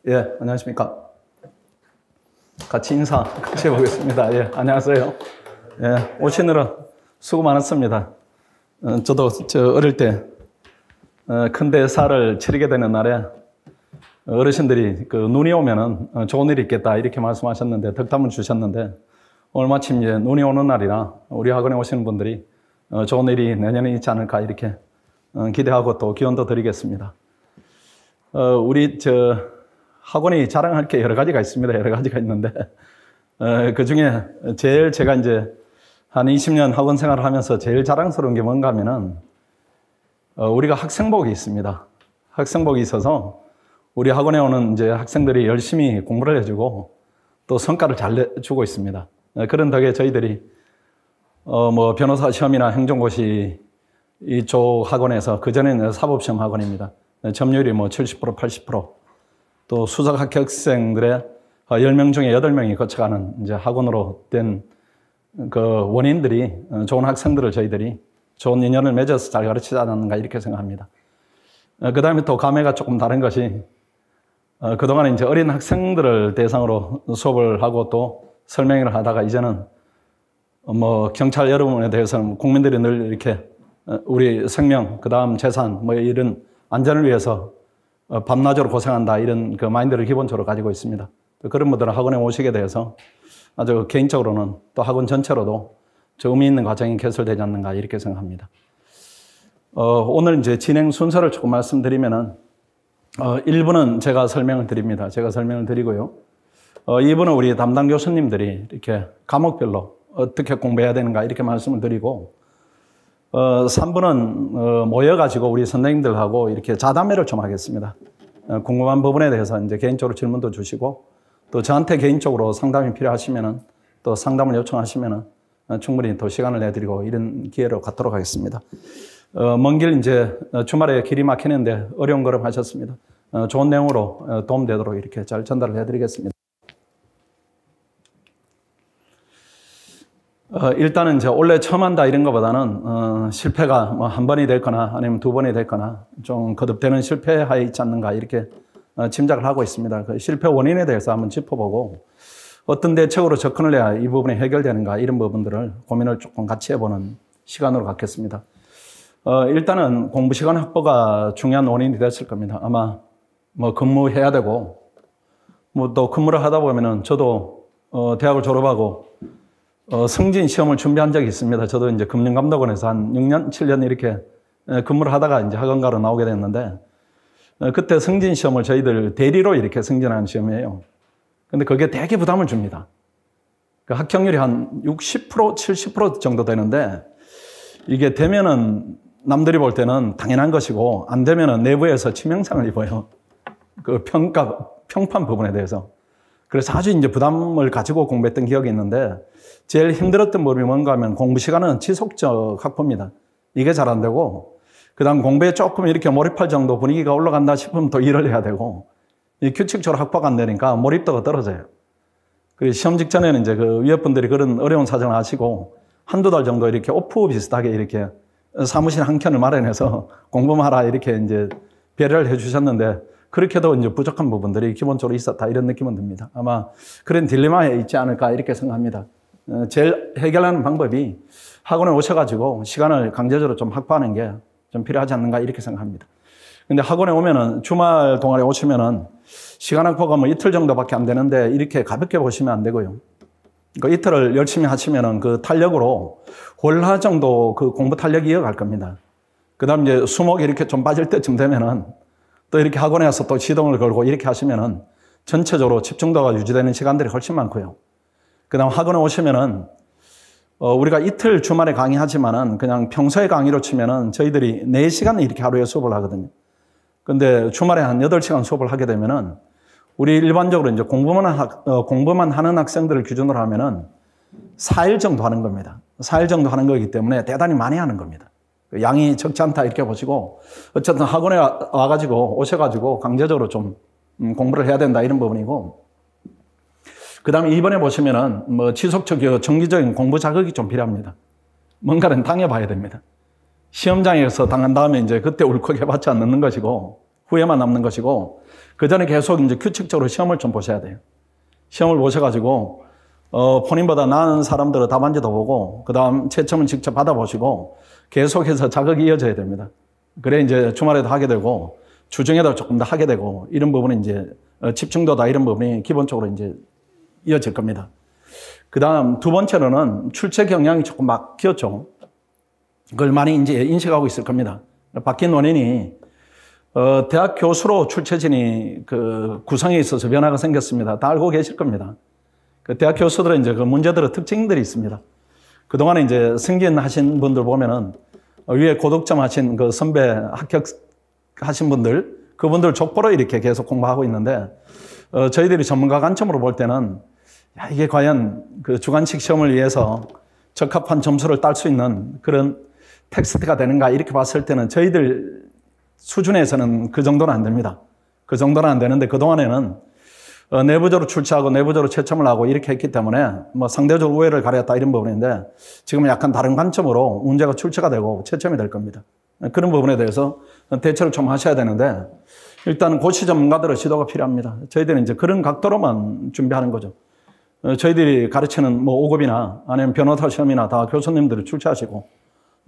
예, 안녕하십니까. 같이 인사 같이 해보겠습니다. 예, 안녕하세요. 예, 오시느라 수고 많았습니다. 저도 어릴 때 큰 대사를 치르게 되는 날에 어르신들이 눈이 오면은 좋은 일이 있겠다 이렇게 말씀하셨는데 덕담을 주셨는데 오늘 마침 이제 눈이 오는 날이라 우리 학원에 오시는 분들이 좋은 일이 내년에 있지 않을까 이렇게 기대하고 또 기원도 드리겠습니다. 우리 학원이 자랑할 게 여러 가지가 있습니다. 여러 가지가 있는데 그 중에 제일 제가 이제 한 20년 학원 생활을 하면서 제일 자랑스러운 게 뭔가 하면은 우리가 학생복이 있습니다. 학생복이 있어서 우리 학원에 오는 이제 학생들이 열심히 공부를 해주고 또 성과를 잘 내주고 있습니다. 그런 덕에 저희들이 변호사 시험이나 행정고시 이쪽 학원에서 그전에는 사법시험 학원입니다. 점유율이 70%, 80%. 또 수석 합격생들의 10명 중에 8명이 거쳐가는 이제 학원으로 된 그 원인들이 좋은 학생들을 저희들이 좋은 인연을 맺어서 잘 가르치지 않았는가 이렇게 생각합니다. 그 다음에 또 감회가 조금 다른 것이 그동안 이제 어린 학생들을 대상으로 수업을 하고 또 설명을 하다가 이제는 경찰 여러분에 대해서는 국민들이 늘 이렇게 우리 생명, 그 다음 재산, 이런 안전을 위해서 밤낮으로 고생한다 이런 그 마인드를 기본적으로 가지고 있습니다. 그런 분들은 학원에 오시게 돼서 아주 개인적으로는 또 학원 전체로도 의미 있는 과정이 개설되지 않는가 이렇게 생각합니다. 오늘 이제 진행 순서를 조금 말씀드리면은 1부는 제가 설명을 드립니다. 제가 설명을 드리고요. 2부는 우리 담당 교수님들이 이렇게 과목별로 어떻게 공부해야 되는가 이렇게 말씀을 드리고 3부는 모여가지고 우리 선생님들하고 이렇게 자담회를 좀 하겠습니다. 궁금한 부분에 대해서 이제 개인적으로 질문도 주시고 또 저한테 개인적으로 상담이 필요하시면은 또 상담을 요청하시면은 충분히 또 시간을 내드리고 이런 기회를 갖도록 하겠습니다. 먼 길 이제 주말에 길이 막히는데 어려운 걸음 하셨습니다. 좋은 내용으로 도움되도록 이렇게 잘 전달을 해드리겠습니다. 일단은 이제 원래 처음 한다 이런 것보다는 실패가 한 번이 됐거나 아니면 두 번이 됐거나 좀 거듭되는 실패하에 있지 않는가 이렇게 짐작을 하고 있습니다. 그 실패 원인에 대해서 한번 짚어보고 어떤 대책으로 접근을 해야 이 부분이 해결되는가 이런 부분들을 고민을 조금 같이 해보는 시간으로 갖겠습니다. 일단은 공부 시간 확보가 중요한 원인이 됐을 겁니다. 아마 근무해야 되고 또 근무를 하다 보면은 저도 대학을 졸업하고 승진 시험을 준비한 적이 있습니다. 저도 이제 금융감독원에서 한 6년, 7년 이렇게 근무를 하다가 이제 학원가로 나오게 됐는데 그때 승진 시험을 저희들 대리로 이렇게 승진하는 시험이에요. 근데 그게 되게 부담을 줍니다. 그 합격률이 한 60%, 70% 정도 되는데 이게 되면은 남들이 볼 때는 당연한 것이고 안 되면은 내부에서 치명상을 입어요. 그 평판 부분에 대해서. 그래서 아주 이제 부담을 가지고 공부했던 기억이 있는데 제일 힘들었던 부분이 뭔가 하면 공부 시간은 지속적 확보입니다. 이게 잘 안 되고 그 다음 공부에 조금 이렇게 몰입할 정도 분위기가 올라간다 싶으면 또 일을 해야 되고 이 규칙적으로 확보가 안 되니까 몰입도가 떨어져요. 그리고 시험 직전에는 이제 그 위협분들이 그런 어려운 사정을 하시고 한두 달 정도 이렇게 오프 비슷하게 이렇게 사무실 한 켠을 마련해서 공부만 하라 이렇게 이제 배려를 해 주셨는데 그렇게도 이제 부족한 부분들이 기본적으로 있었다 이런 느낌은 듭니다. 아마 그런 딜레마에 있지 않을까 이렇게 생각합니다. 제일 해결하는 방법이 학원에 오셔가지고 시간을 강제적으로 좀 확보하는 게 좀 필요하지 않는가 이렇게 생각합니다. 근데 학원에 오면은 주말 동안에 오시면은 시간 확보가 이틀 정도밖에 안 되는데 이렇게 가볍게 보시면 안 되고요. 그 이틀을 열심히 하시면은 그 탄력으로 월화 정도 그 공부 탄력이 이어갈 겁니다. 그 다음 이제 수목이 이렇게 좀 빠질 때쯤 되면은 또 이렇게 학원에 와서 또 시동을 걸고 이렇게 하시면은 전체적으로 집중도가 유지되는 시간들이 훨씬 많고요. 그 다음 학원에 오시면은 우리가 이틀 주말에 강의하지만은 그냥 평소에 강의로 치면은 저희들이 4시간 이렇게 하루에 수업을 하거든요. 근데 주말에 한 8시간 수업을 하게 되면은 우리 일반적으로 이제 공부만 하는 학생들을 기준으로 하면은 4일 정도 하는 겁니다. 4일 정도 하는 거기 때문에 대단히 많이 하는 겁니다. 양이 적지 않다 이렇게 보시고 어쨌든 학원에 오셔가지고 강제적으로 좀 공부를 해야 된다 이런 부분이고 그 다음에 이번에 보시면은 지속적 정기적인 공부 자극이 좀 필요합니다. 뭔가는 당해봐야 됩니다. 시험장에서 당한 다음에 이제 그때 울컥해봤자 않는 것이고 후회만 남는 것이고, 그 전에 계속 이제 규칙적으로 시험을 좀 보셔야 돼요. 시험을 보셔가지고, 본인보다 나은 사람들의 답안지도 보고, 그 다음 채점을 직접 받아보시고, 계속해서 자극이 이어져야 됩니다. 그래 이제 주말에도 하게 되고, 주중에도 조금 더 하게 되고, 이런 부분은 이제 집중도다 이런 부분이 기본적으로 이제 이어질 겁니다. 그 다음 두 번째로는 출제 경향이 조금 바뀌었죠. 그걸 많이 이제 인식하고 있을 겁니다. 바뀐 원인이, 대학 교수로 출제진이 그 구성에 있어서 변화가 생겼습니다. 다 알고 계실 겁니다. 그 대학 교수들은 이제 그 문제들의 특징들이 있습니다. 그동안에 이제 승진하신 분들 보면은 위에 고득점 하신 그 선배 합격하신 분들, 그분들 족보로 이렇게 계속 공부하고 있는데, 저희들이 전문가 관점으로 볼 때는, 야, 이게 과연 그 주관식 시험을 위해서 적합한 점수를 딸 수 있는 그런 텍스트가 되는가, 이렇게 봤을 때는 저희들 수준에서는 그 정도는 안 됩니다. 그 정도는 안 되는데, 그동안에는 내부적으로 출제하고 내부적으로 채점을 하고 이렇게 했기 때문에 뭐 상대적으로 우위를 가렸다 이런 부분인데, 지금은 약간 다른 관점으로 문제가 출제가 되고 채점이 될 겁니다. 그런 부분에 대해서 대처를 좀 하셔야 되는데, 일단 고시 전문가들의 지도가 필요합니다. 저희들은 이제 그런 각도로만 준비하는 거죠. 저희들이 가르치는 뭐 5급이나 아니면 변호사 시험이나 다 교수님들이 출제하시고,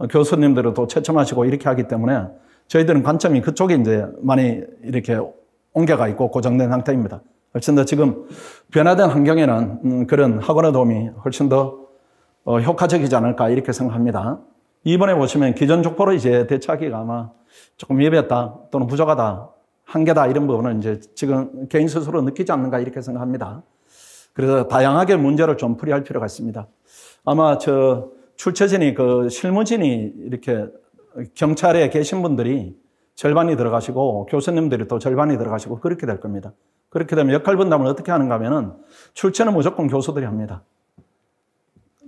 교수님들은 또 채점하시고 이렇게 하기 때문에 저희들은 관점이 그쪽에 이제 많이 이렇게 옮겨가 있고 고정된 상태입니다. 훨씬 더 지금 변화된 환경에는 그런 학원의 도움이 훨씬 더 효과적이지 않을까 이렇게 생각합니다. 이번에 보시면 기존 족보로 이제 대처하기가 아마 조금 예배했다 또는 부족하다, 한계다 이런 부분은 이제 지금 개인 스스로 느끼지 않는가 이렇게 생각합니다. 그래서 다양하게 문제를 좀 풀이할 필요가 있습니다. 아마 출제진이 그 실무진이 이렇게 경찰에 계신 분들이 절반이 들어가시고 교수님들이 또 절반이 들어가시고 그렇게 될 겁니다. 그렇게 되면 역할 분담을 어떻게 하는가 하면은 출제는 무조건 교수들이 합니다.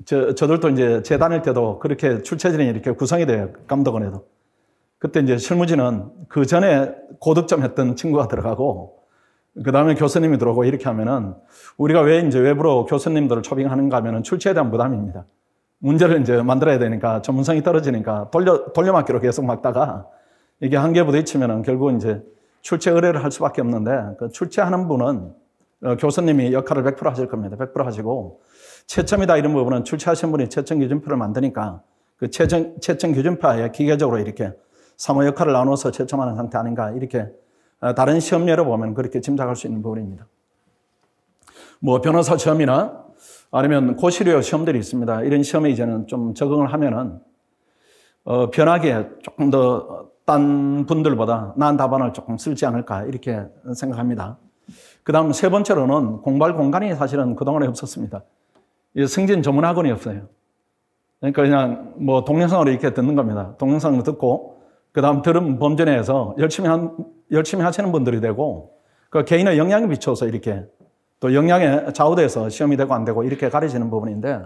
저들도 이제 제 다닐 때도 그렇게 출제진이 이렇게 구성이 돼요. 감독원에도. 그때 이제 실무진은 그 전에 고득점 했던 친구가 들어가고, 그 다음에 교수님이 들어오고 이렇게 하면은 우리가 왜 이제 외부로 교수님들을 초빙하는가 하면은 출제에 대한 부담입니다. 문제를 이제 만들어야 되니까 전문성이 떨어지니까 돌려막기로 계속 막다가 이게 한계에 부딪히면은 결국은 이제 출제 의뢰를 할 수밖에 없는데, 그 출제하는 분은 교수님이 역할을 100% 하실 겁니다. 100% 하시고, 채점이다 이런 부분은 출제하신 분이 채점 기준표를 만드니까 그 채점 기준표에 기계적으로 이렇게 상호 역할을 나눠서 채점하는 상태 아닌가, 이렇게 다른 시험 예로 보면 그렇게 짐작할 수 있는 부분입니다. 뭐 변호사 시험이나 아니면 고시료 시험들이 있습니다. 이런 시험에 이제는 좀 적응을 하면은 변하게 조금 더 딴 분들보다 나은 답안을 조금 쓸지 않을까 이렇게 생각합니다. 그 다음 세 번째로는 공부할 공간이 사실은 그동안에 없었습니다. 승진 전문 학원이 없어요. 그러니까 그냥 뭐 동영상으로 이렇게 듣는 겁니다. 동영상을 듣고 그 다음 들은 범주 내에서 열심히 하시는 분들이 되고, 그 개인의 역량에 비춰서 이렇게 또 역량에 좌우돼서 시험이 되고 안 되고 이렇게 가려지는 부분인데,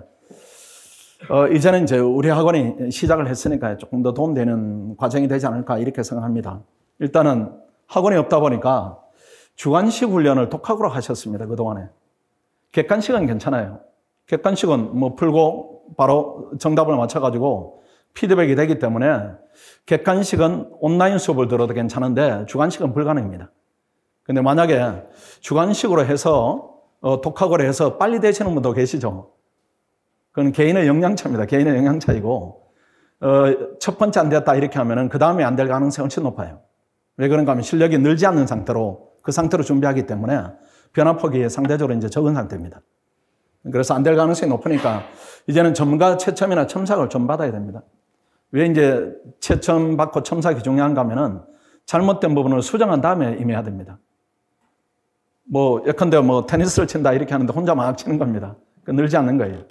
이제는 이제 우리 학원이 시작을 했으니까 조금 더 도움되는 과정이 되지 않을까 이렇게 생각합니다. 일단은 학원이 없다 보니까 주관식 훈련을 독학으로 하셨습니다. 그동안에. 객관식은 괜찮아요. 객관식은 뭐 풀고 바로 정답을 맞춰가지고 피드백이 되기 때문에 객관식은 온라인 수업을 들어도 괜찮은데 주관식은 불가능입니다. 근데 만약에 주관식으로 해서 독학으로 해서 빨리 되시는 분도 계시죠. 그건 개인의 역량차입니다. 개인의 역량차이고, 첫 번째 안 됐다 이렇게 하면은 그 다음에 안 될 가능성이 훨씬 높아요. 왜 그런가 하면 실력이 늘지 않는 상태로 그 상태로 준비하기 때문에 변화폭이 상대적으로 이제 적은 상태입니다. 그래서 안 될 가능성이 높으니까 이제는 전문가 채점이나 첨삭을 좀 받아야 됩니다. 왜 이제 채점 받고 첨삭이 중요한가 하면은 잘못된 부분을 수정한 다음에 임해야 됩니다. 뭐 예컨대 뭐 테니스를 친다 이렇게 하는데 혼자 막 치는 겁니다. 늘지 않는 거예요.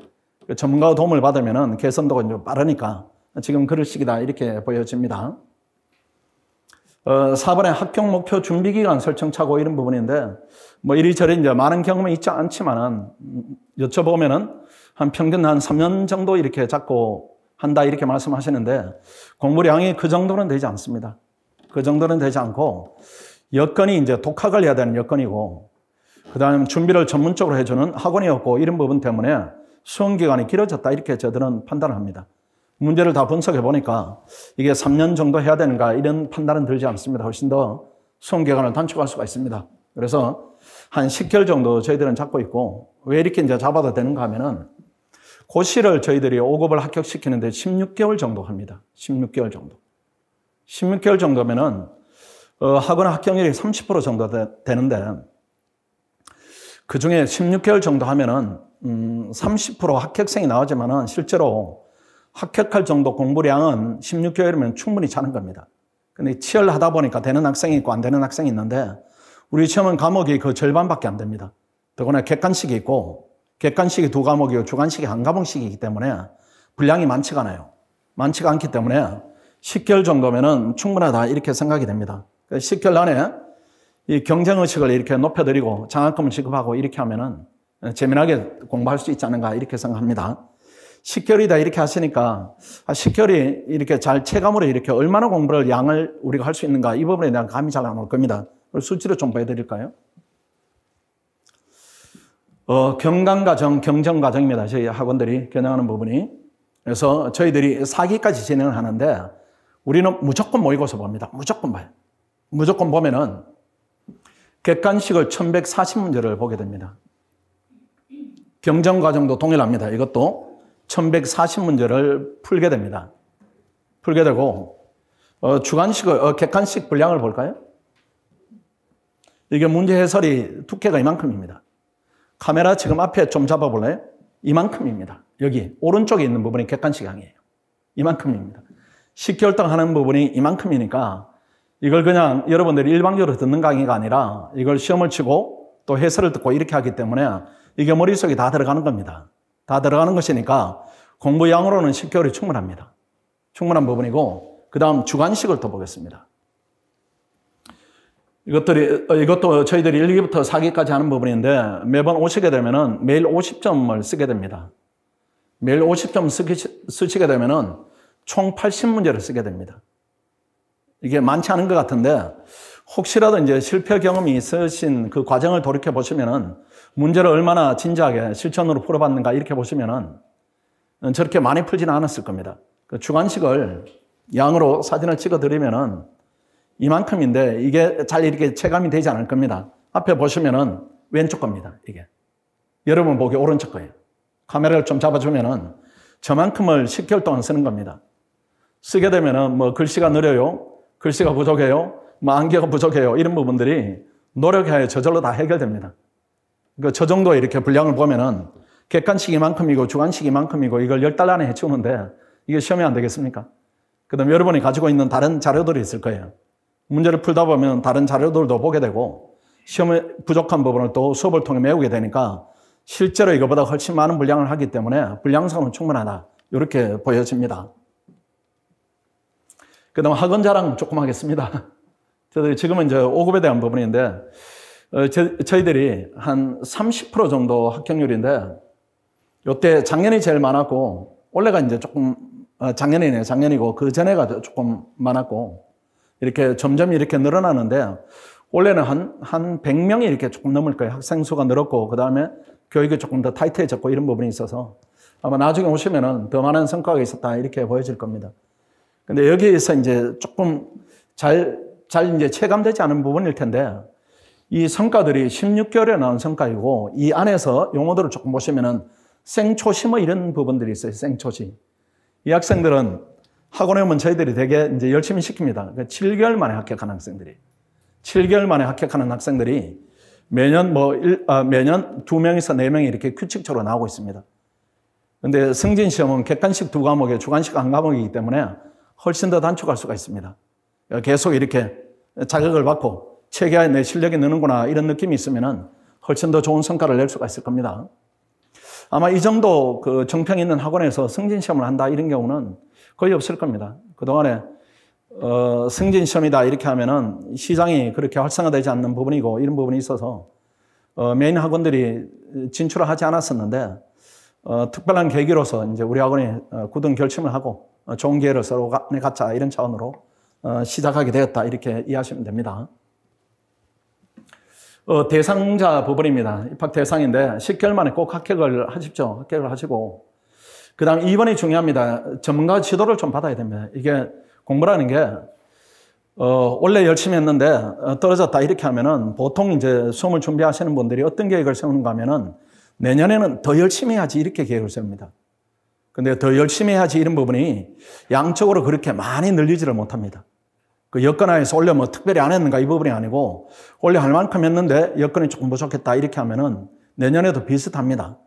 전문가의 도움을 받으면은 개선도가 이제 빠르니까 지금 그럴 시기다 이렇게 보여집니다. 4번에 합격 목표 준비 기간 설정 차고 이런 부분인데, 뭐 이리저리 이제 많은 경험이 있지 않지만은 여쭤보면은 한 평균 한 3년 정도 이렇게 잡고 한다 이렇게 말씀하시는데, 공부량이 그 정도는 되지 않습니다. 그 정도는 되지 않고 여건이 이제 독학을 해야 되는 여건이고, 그 다음에 준비를 전문적으로 해주는 학원이 없고 이런 부분 때문에 수험 기간이 길어졌다 이렇게 저들은 판단을 합니다. 문제를 다 분석해 보니까 이게 3년 정도 해야 되는가 이런 판단은 들지 않습니다. 훨씬 더 수험 기간을 단축할 수가 있습니다. 그래서 한 10개월 정도 저희들은 잡고 있고, 왜 이렇게 이제 잡아도 되는가 하면은 고시를 저희들이 5급을 합격시키는데 16개월 정도 합니다. 16개월 정도. 16개월 정도면은 학원 합격률이 30% 정도 되는데, 그 중에 16개월 정도 하면은 30% 합격생이 나오지만은 실제로 합격할 정도 공부량은 16개월이면 충분히 차는 겁니다. 근데 치열하다 보니까 되는 학생이 있고 안 되는 학생이 있는데, 우리 시험은 과목이 그 절반밖에 안 됩니다. 더구나 객관식이 있고, 객관식이 2과목이고 주관식이 1과목씩이기 때문에 분량이 많지가 않아요. 많지가 않기 때문에 10개월 정도면은 충분하다 이렇게 생각이 됩니다. 10개월 안에 이 경쟁의식을 이렇게 높여드리고 장학금을 지급하고 이렇게 하면은 재미나게 공부할 수 있지 않은가 이렇게 생각합니다. 10개월이다 이렇게 하시니까 10개월이 이렇게 잘 체감으로 이렇게 얼마나 공부를 양을 우리가 할 수 있는가 이 부분에 대한 감이 잘 안 올 겁니다. 수치로 좀 보여드릴까요? 경강과정, 경정과정입니다. 저희 학원들이 겨냥하는 부분이. 그래서 저희들이 4기까지 진행을 하는데 우리는 무조건 모의고사 봅니다. 무조건 봐요. 무조건 보면은 객관식을 1140문제를 보게 됩니다. 경정과정도 동일합니다. 이것도 1140문제를 풀게 됩니다. 풀게 되고, 객관식 분량을 볼까요? 이게 문제 해설이 두께가 이만큼입니다. 카메라 지금 앞에 좀 잡아볼래요? 이만큼입니다. 여기 오른쪽에 있는 부분이 객관식 강의예요. 이만큼입니다. 10개월 동안 하는 부분이 이만큼이니까 이걸 그냥 여러분들이 일방적으로 듣는 강의가 아니라 이걸 시험을 치고 또 해설을 듣고 이렇게 하기 때문에 이게 머릿속에 다 들어가는 겁니다. 다 들어가는 것이니까 공부 양으로는 10개월이 충분합니다. 충분한 부분이고, 그 다음 주관식을 또 보겠습니다. 이것도 저희들이 1기부터 4기까지 하는 부분인데 매번 오시게 되면은 매일 50점을 쓰게 됩니다. 매일 50점 쓰시게 되면은 총 80문제를 쓰게 됩니다. 이게 많지 않은 것 같은데 혹시라도 이제 실패 경험이 있으신 그 과정을 돌이켜 보시면은 문제를 얼마나 진지하게 실천으로 풀어봤는가 이렇게 보시면은 저렇게 많이 풀지는 않았을 겁니다. 그 주관식을 양으로 사진을 찍어 드리면은 이만큼인데 이게 잘 이렇게 체감이 되지 않을 겁니다. 앞에 보시면은 왼쪽 겁니다. 이게 여러분 보기 오른쪽 거예요. 카메라를 좀 잡아주면은 저만큼을 10개월 동안 쓰는 겁니다. 쓰게 되면은 뭐 글씨가 느려요, 글씨가 부족해요, 뭐 안개가 부족해요 이런 부분들이 노력해야 저절로 다 해결됩니다. 그러니까 저 정도 이렇게 분량을 보면은 객관식 이만큼이고 주관식 이만큼이고 이걸 10달 안에 해치우는데 이게 시험이 안 되겠습니까? 그다음 여러분이 가지고 있는 다른 자료들이 있을 거예요. 문제를 풀다 보면 다른 자료들도 보게 되고 시험에 부족한 부분을 또 수업을 통해 메우게 되니까 실제로 이거보다 훨씬 많은 분량을 하기 때문에 분량상은 충분하다 이렇게 보여집니다. 그 다음 학원 자랑 조금 하겠습니다. 저희들이 지금은 이제 5급에 대한 부분인데 저희들이 한 30% 정도 합격률인데 이때 작년이 제일 많았고 올해가 이제 조금 작년이고 그 전에가 조금 많았고 이렇게 점점 이렇게 늘어나는데 올해는 한 100명이 이렇게 조금 넘을 거예요. 학생 수가 늘었고 그 다음에 교육이 조금 더 타이트해졌고 이런 부분이 있어서 아마 나중에 오시면은 더 많은 성과가 있었다 이렇게 보여질 겁니다. 근데 여기에서 이제 조금 잘 이제 체감되지 않은 부분일 텐데 이 성과들이 16개월에 나온 성과이고 이 안에서 용어들을 조금 보시면은 생초시 뭐 이런 부분들이 있어요. 생초시. 이 학생들은 학원에 오면 저희들이 되게 이제 열심히 시킵니다. 7개월 만에 합격하는 학생들이. 7개월 만에 합격하는 학생들이 매년 매년 2명에서 4명이 이렇게 규칙적으로 나오고 있습니다. 근데 승진 시험은 객관식 2과목에 주관식 1과목이기 때문에 훨씬 더 단축할 수가 있습니다. 계속 이렇게 자극을 받고 체계에 내 실력이 느는구나 이런 느낌이 있으면은 훨씬 더 좋은 성과를 낼 수가 있을 겁니다. 아마 이 정도 그 정평 있는 학원에서 승진 시험을 한다 이런 경우는 거의 없을 겁니다. 그동안에 승진 시험이다 이렇게 하면은 시장이 그렇게 활성화되지 않는 부분이고 이런 부분이 있어서 메인 학원들이 진출을 하지 않았었는데 특별한 계기로서 이제 우리 학원이 굳은 결심을 하고 좋은 기회를 서로 갖자 이런 차원으로 시작하게 되었다 이렇게 이해하시면 됩니다. 대상자 부분입니다. 입학 대상인데 10개월 만에 꼭 합격을 하십시오. 합격을 하시고 그 다음 2번이 중요합니다. 전문가 지도를 좀 받아야 됩니다. 이게 공부라는 게 원래 열심히 했는데 떨어졌다 이렇게 하면은 보통 이제 시험을 준비하시는 분들이 어떤 계획을 세우는가 하면은 내년에는 더 열심히 해야지 이렇게 계획을 세웁니다. 근데 더 열심히 해야지 이런 부분이 양적으로 그렇게 많이 늘리지를 못합니다. 그 여건하에서 원래 뭐 특별히 안 했는가 이 부분이 아니고 원래 할 만큼 했는데 여건이 조금 부족했다 이렇게 하면은 내년에도 비슷합니다.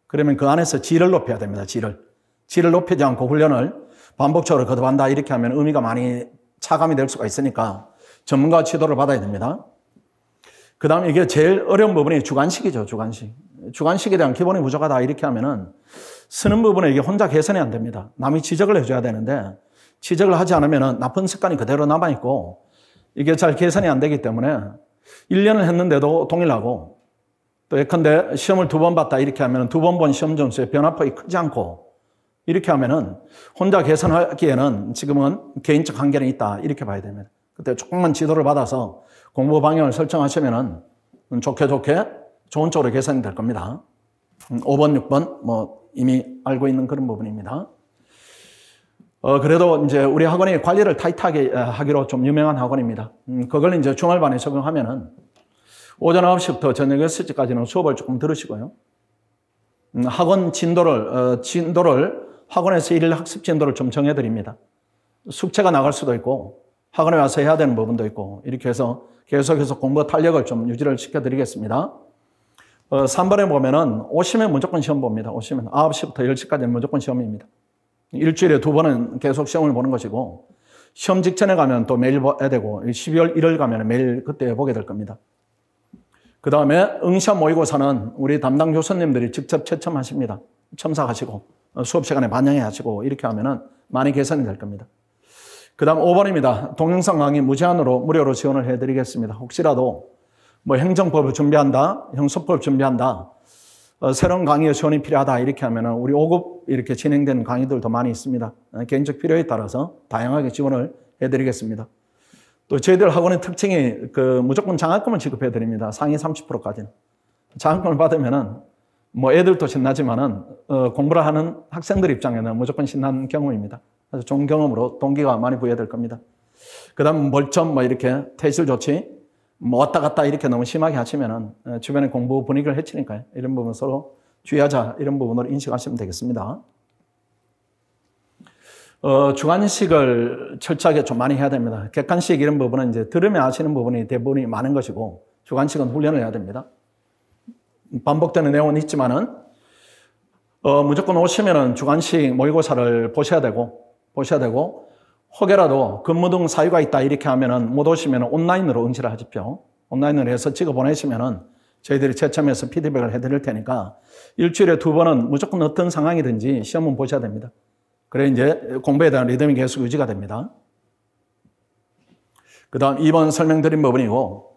그러면 그 안에서 질을 높여야 됩니다. 질을 높이지 않고 훈련을 반복적으로 거듭한다 이렇게 하면 의미가 많이 차감이 될 수가 있으니까 전문가 지도를 받아야 됩니다. 그 다음에 이게 제일 어려운 부분이 주관식이죠. 주관식에 대한 기본이 부족하다 이렇게 하면은 쓰는 부분에 이게 혼자 개선이 안 됩니다. 남이 지적을 해줘야 되는데 지적을 하지 않으면은 나쁜 습관이 그대로 남아있고 이게 잘 개선이 안 되기 때문에 1년을 했는데도 동일하고 또 예컨대 시험을 2번 봤다 이렇게 하면은 2번 본 시험 점수에 변화폭이 크지 않고 이렇게 하면은 혼자 개선하기에는 지금은 개인적 한계는 있다 이렇게 봐야 됩니다. 그때 조금만 지도를 받아서 공부 방향을 설정하시면은 좋게 좋은 쪽으로 개선이 될 겁니다. 5번, 6번 뭐 이미 알고 있는 그런 부분입니다. 그래도 이제 우리 학원이 관리를 타이트하게 하기로 좀 유명한 학원입니다. 그걸 이제 주말반에 적용하면은 오전 9시부터 저녁 6시까지는 수업을 조금 들으시고요. 학원 진도를 학원에서 일일 학습 진도를 좀 정해드립니다. 숙제가 나갈 수도 있고 학원에 와서 해야 되는 부분도 있고 이렇게 해서 계속해서 공부 탄력을 좀 유지를 시켜드리겠습니다. 3번에 보면은 오시면 무조건 시험 봅니다. 오시면 9시부터 10시까지는 무조건 시험입니다. 일주일에 2번은 계속 시험을 보는 것이고 시험 직전에 가면 또 매일 봐야 되고 12월 1일 가면 매일 그때 보게 될 겁니다. 그 다음에 응시험 모의고사는 우리 담당 교수님들이 직접 채점하십니다. 첨삭하시고 수업 시간에 반영해 하시고 이렇게 하면은 많이 개선이 될 겁니다. 그 다음 5번입니다. 동영상 강의 무제한으로 무료로 지원을 해드리겠습니다. 혹시라도 뭐 행정법을 준비한다, 형소법을 준비한다, 새로운 강의의 지원이 필요하다 이렇게 하면은 우리 5급 이렇게 진행된 강의들도 많이 있습니다. 개인적 필요에 따라서 다양하게 지원을 해드리겠습니다. 또 저희들 학원의 특징이 무조건 장학금을 지급해 드립니다. 상위 30%까지는. 장학금을 받으면은 뭐 애들도 신나지만은 공부를 하는 학생들 입장에는 무조건 신난 경험입니다. 그래서 좋은 경험으로 동기가 많이 부여될 겁니다. 그 다음 멀점 뭐 이렇게 퇴실 조치 뭐 왔다 갔다 이렇게 너무 심하게 하시면은 주변의 공부 분위기를 해치니까요. 이런 부분 서로 주의하자 이런 부분으로 인식하시면 되겠습니다. 주관식을 철저하게 좀 많이 해야 됩니다. 객관식 이런 부분은 이제 들으면 아시는 부분이 대부분이 많은 것이고 주관식은 훈련을 해야 됩니다. 반복되는 내용은 있지만은 무조건 오시면은 주관식 모의고사를 보셔야 되고 혹여라도 근무 등 사유가 있다 이렇게 하면은 못 오시면 온라인으로 응시를 하십시오. 온라인으로 해서 찍어 보내시면은 저희들이 채점해서 피드백을 해드릴 테니까 일주일에 2번은 무조건 어떤 상황이든지 시험은 보셔야 됩니다. 그래 이제 공부에 대한 리듬이 계속 유지가 됩니다. 그 다음 2번 설명드린 부분이고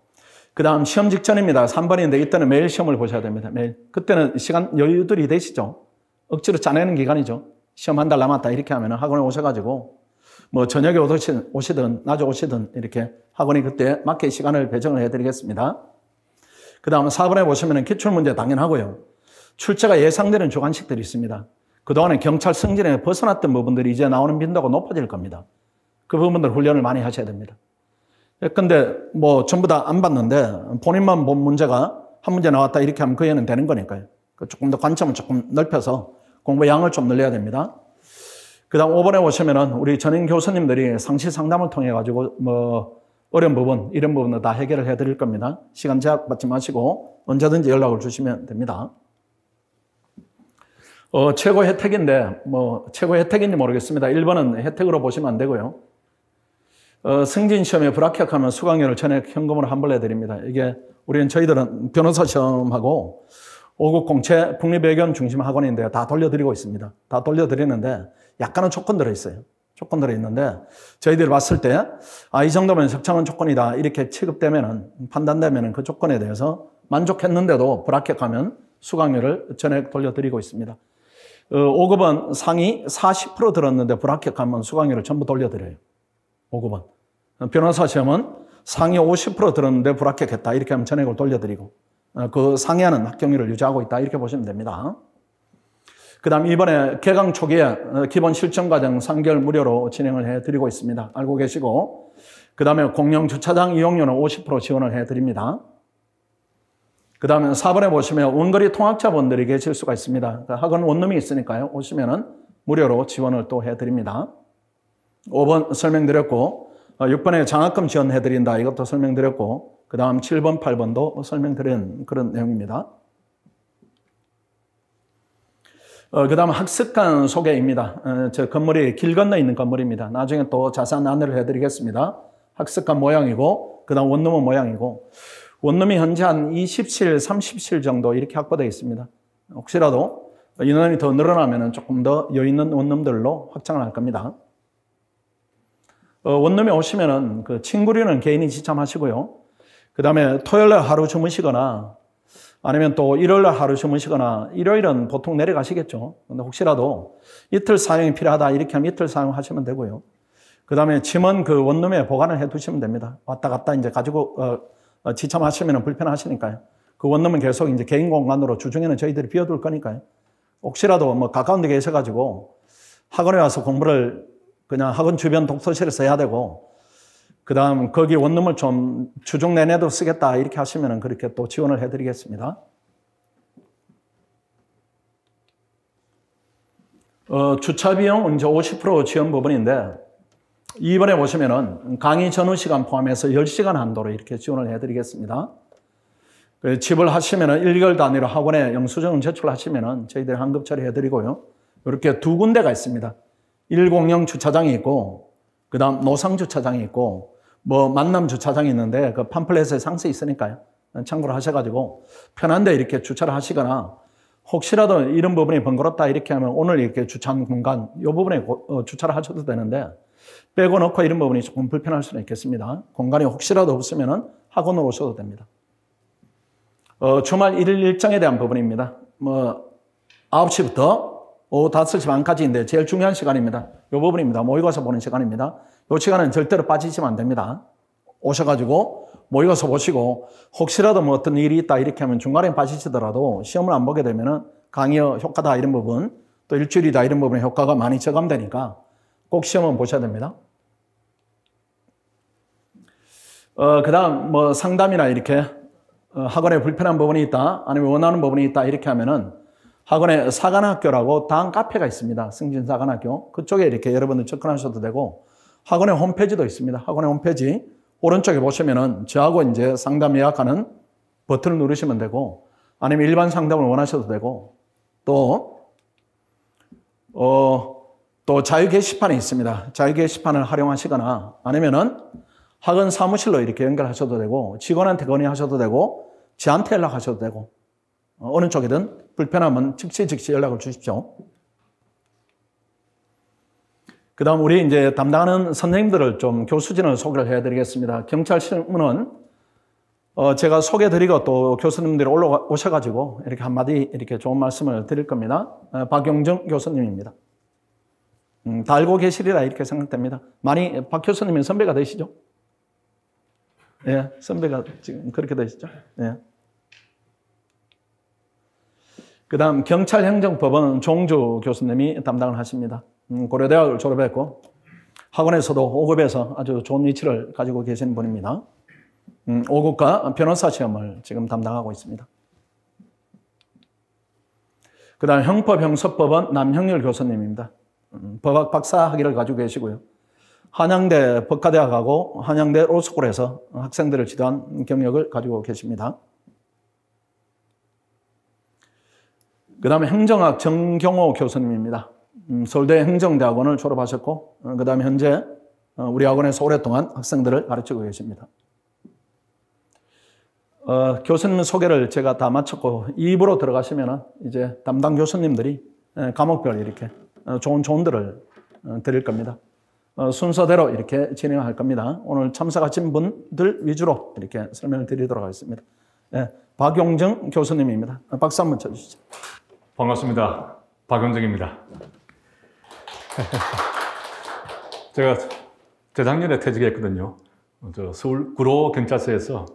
그 다음 시험 직전입니다. 3번인데 이때는 매일 시험을 보셔야 됩니다. 매일. 그때는 시간 여유들이 되시죠. 억지로 짜내는 기간이죠. 시험 한 달 남았다 이렇게 하면 학원에 오셔가지고 뭐 저녁에 오시든 낮에 오시든 이렇게 학원이 그때 맞게 시간을 배정을 해드리겠습니다. 그 다음 4번에 보시면 기출문제 당연하고요. 출제가 예상되는 주관식들이 있습니다. 그동안에 경찰 승진에 벗어났던 부분들이 이제 나오는 빈도가 높아질 겁니다. 그 부분들 훈련을 많이 하셔야 됩니다. 근데 뭐 전부 다 안 봤는데 본인만 본 문제가 한 문제 나왔다 이렇게 하면 그 애는 되는 거니까요. 조금 더 관점을 조금 넓혀서 공부 양을 좀 늘려야 됩니다. 그 다음 5번에 보시면은 우리 전임 교수님들이 상시 상담을 통해 가지고 뭐 어려운 부분 이런 부분을 다 해결을 해 드릴 겁니다. 시간 제약 받지 마시고 언제든지 연락을 주시면 됩니다. 최고 혜택인데 뭐 최고 혜택인지 모르겠습니다. 1번은 혜택으로 보시면 안 되고요. 승진 시험에 불합격하면 수강료를 전액 현금으로 환불해 드립니다. 이게 저희들은 변호사 시험하고 5급 공채 국립외견 중심 학원인데요. 다 돌려드리고 있습니다. 다 돌려드리는데 약간은 조건들이 있어요. 조건들이 있는데 저희들이 봤을 때 이 정도면 적정한 조건이다 이렇게 취급되면은 판단되면은 그 조건에 대해서 만족했는데도 불합격하면 수강료를 전액 돌려드리고 있습니다. 5급은 상위 40% 들었는데 불합격하면 수강료를 전부 돌려드려요. 5급은. 변호사 시험은 상위 50% 들었는데 불합격했다 이렇게 하면 전액을 돌려드리고 그 상회하는 합격률을 유지하고 있다 이렇게 보시면 됩니다. 그 다음 이번에 개강 초기에 기본 실전 과정 3개월 무료로 진행을 해드리고 있습니다. 알고 계시고 그 다음에 공영 주차장 이용료는 50% 지원을 해드립니다. 그 다음에 4번에 보시면 원거리 통학자분들이 계실 수가 있습니다. 학원 원룸이 있으니까요. 오시면은 무료로 지원을 또 해드립니다. 5번 설명드렸고, 6번에 장학금 지원해드린다. 이것도 설명드렸고, 그 다음 7번, 8번도 설명드린 그런 내용입니다. 그 다음 학습관 소개입니다. 저 건물이 길 건너 있는 건물입니다. 나중에 또 자세한 안내를 해드리겠습니다. 학습관 모양이고, 그 다음 원룸은 모양이고, 원룸이 현재 한 20실, 30실 정도 이렇게 확보되어 있습니다. 혹시라도 인원이 더 늘어나면 조금 더 여유 있는 원룸들로 확장을 할 겁니다. 원룸에 오시면은 그 친구류는 개인이 지참하시고요. 그 다음에 토요일날 하루 주무시거나 아니면 또 일요일날 하루 주무시거나 일요일은 보통 내려가시겠죠. 근데 혹시라도 이틀 사용이 필요하다 이렇게 하면 이틀 사용하시면 되고요. 그 다음에 짐은 그 원룸에 보관을 해 두시면 됩니다. 왔다 갔다 이제 가지고 지참하시면 불편하시니까요. 그 원룸은 계속 이제 개인 공간으로 주중에는 저희들이 비워둘 거니까요. 혹시라도 뭐 가까운 데 계셔가지고 학원에 와서 공부를 그냥 학원 주변 독서실에서 해야 되고, 그 다음 거기 원룸을 좀 주중 내내도 쓰겠다 이렇게 하시면 그렇게 또 지원을 해드리겠습니다. 주차 비용 이제 50% 지원 부분인데, 2번에 보시면은 강의 전후 시간 포함해서 10시간 한도로 이렇게 지원을 해드리겠습니다. 집을 하시면은 1개월 단위로 학원에 영수증을 제출하시면은 저희들이 환급 처리해드리고요. 이렇게 두 군데가 있습니다. 1공용 주차장이 있고, 그 다음 노상 주차장이 있고, 뭐 만남 주차장이 있는데 그 팜플렛에 상세 있으니까요. 참고를 하셔가지고 편한데 이렇게 주차를 하시거나, 혹시라도 이런 부분이 번거롭다 이렇게 하면 오늘 이렇게 주차한 공간 이 부분에 주차를 하셔도 되는데, 빼고 넣고 이런 부분이 조금 불편할 수는 있겠습니다. 공간이 혹시라도 없으면은 학원으로 오셔도 됩니다. 주말 1일 일정에 대한 부분입니다. 9시부터 오후 5시 반까지인데 제일 중요한 시간입니다. 이 부분입니다. 모의고사 보는 시간입니다. 이 시간은 절대로 빠지시면 안 됩니다. 오셔가지고 모의고사 보시고, 혹시라도 뭐 어떤 일이 있다 이렇게 하면 중간에 빠지시더라도 시험을 안 보게 되면은 강의 효과다 이런 부분, 또 일주일이다 이런 부분의 효과가 많이 저감되니까 꼭 시험은 보셔야 됩니다. 그 다음 뭐 상담이나 이렇게 학원에 불편한 부분이 있다, 아니면 원하는 부분이 있다 이렇게 하면은 학원에 사관학교라고 다음 카페가 있습니다. 승진사관학교. 그쪽에 이렇게 여러분들 접근하셔도 되고, 학원의 홈페이지도 있습니다. 학원의 홈페이지 오른쪽에 보시면은 저하고 이제 상담 예약하는 버튼을 누르시면 되고, 아니면 일반 상담을 원하셔도 되고, 또 자유 게시판이 있습니다. 자유 게시판을 활용하시거나 아니면은 학원 사무실로 이렇게 연결하셔도 되고, 직원한테 건의하셔도 되고, 저한테 연락하셔도 되고, 어느 쪽이든 불편하면 즉시 연락을 주십시오. 그 다음 우리 이제 담당하는 선생님들을 좀 교수진을 소개를 해드리겠습니다. 경찰신문은 제가 소개드리고 또 교수님들이 올라오셔가지고 이렇게 한마디 이렇게 좋은 말씀을 드릴 겁니다. 박용정 교수님입니다. 다 알고 계시리라 이렇게 생각됩니다. 많이 박 교수님은 선배가 되시죠? 예, 선배가 지금 그렇게 되시죠? 예. 그 다음 경찰행정법원 종주 교수님이 담당을 하십니다. 고려대학을 졸업했고 학원에서도 5급에서 아주 좋은 위치를 가지고 계신 분입니다. 5급과 변호사 시험을 지금 담당하고 있습니다. 그 다음 형법형사법원 남형렬 교수님입니다. 법학 박사 학위를 가지고 계시고요. 한양대 법과대학하고 한양대 로스쿨에서 학생들을 지도한 경력을 가지고 계십니다. 그 다음에 행정학 정경호 교수님입니다. 서울대 행정대학원을 졸업하셨고, 그 다음에 현재 우리 학원에서 오랫동안 학생들을 가르치고 계십니다. 교수님 소개를 제가 다 마쳤고 2부로 들어가시면 이제 담당 교수님들이 과목별 이렇게 좋은 조언들을 드릴 겁니다. 순서대로 이렇게 진행할 겁니다. 오늘 참석하신 분들 위주로 이렇게 설명을 드리도록 하겠습니다. 네, 박용정 교수님입니다. 박수 한번 쳐주시죠. 반갑습니다. 박용정입니다. 제가 재작년에 퇴직했거든요. 저 서울 구로 경찰서에서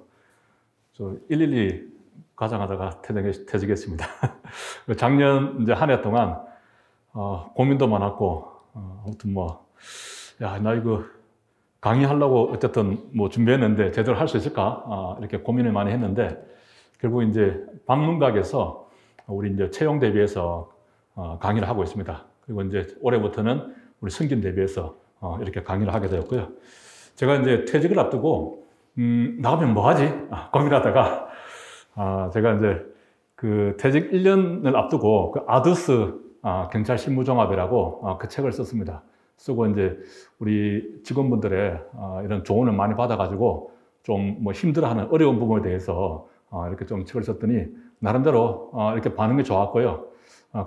112 과장하다가 퇴직했습니다. 작년 이제 한 해 동안 고민도 많았고, 아무튼 나 이거 강의하려고 어쨌든 뭐 준비했는데 제대로 할 수 있을까? 이렇게 고민을 많이 했는데 결국 이제 방문각에서 우리 이제 채용 대비해서 강의를 하고 있습니다. 그리고 이제 올해부터는 우리 승진 대비해서 이렇게 강의를 하게 되었고요. 제가 이제 퇴직을 앞두고 나가면 뭐 하지? 고민하다가 제가 이제 그 퇴직 1년을 앞두고 그 아두스 경찰 실무종합이라고 그 책을 썼습니다. 쓰고 이제 우리 직원분들의 이런 조언을 많이 받아가지고 좀 뭐 힘들어하는 어려운 부분에 대해서 이렇게 좀 책을 썼더니 나름대로 이렇게 반응이 좋았고요.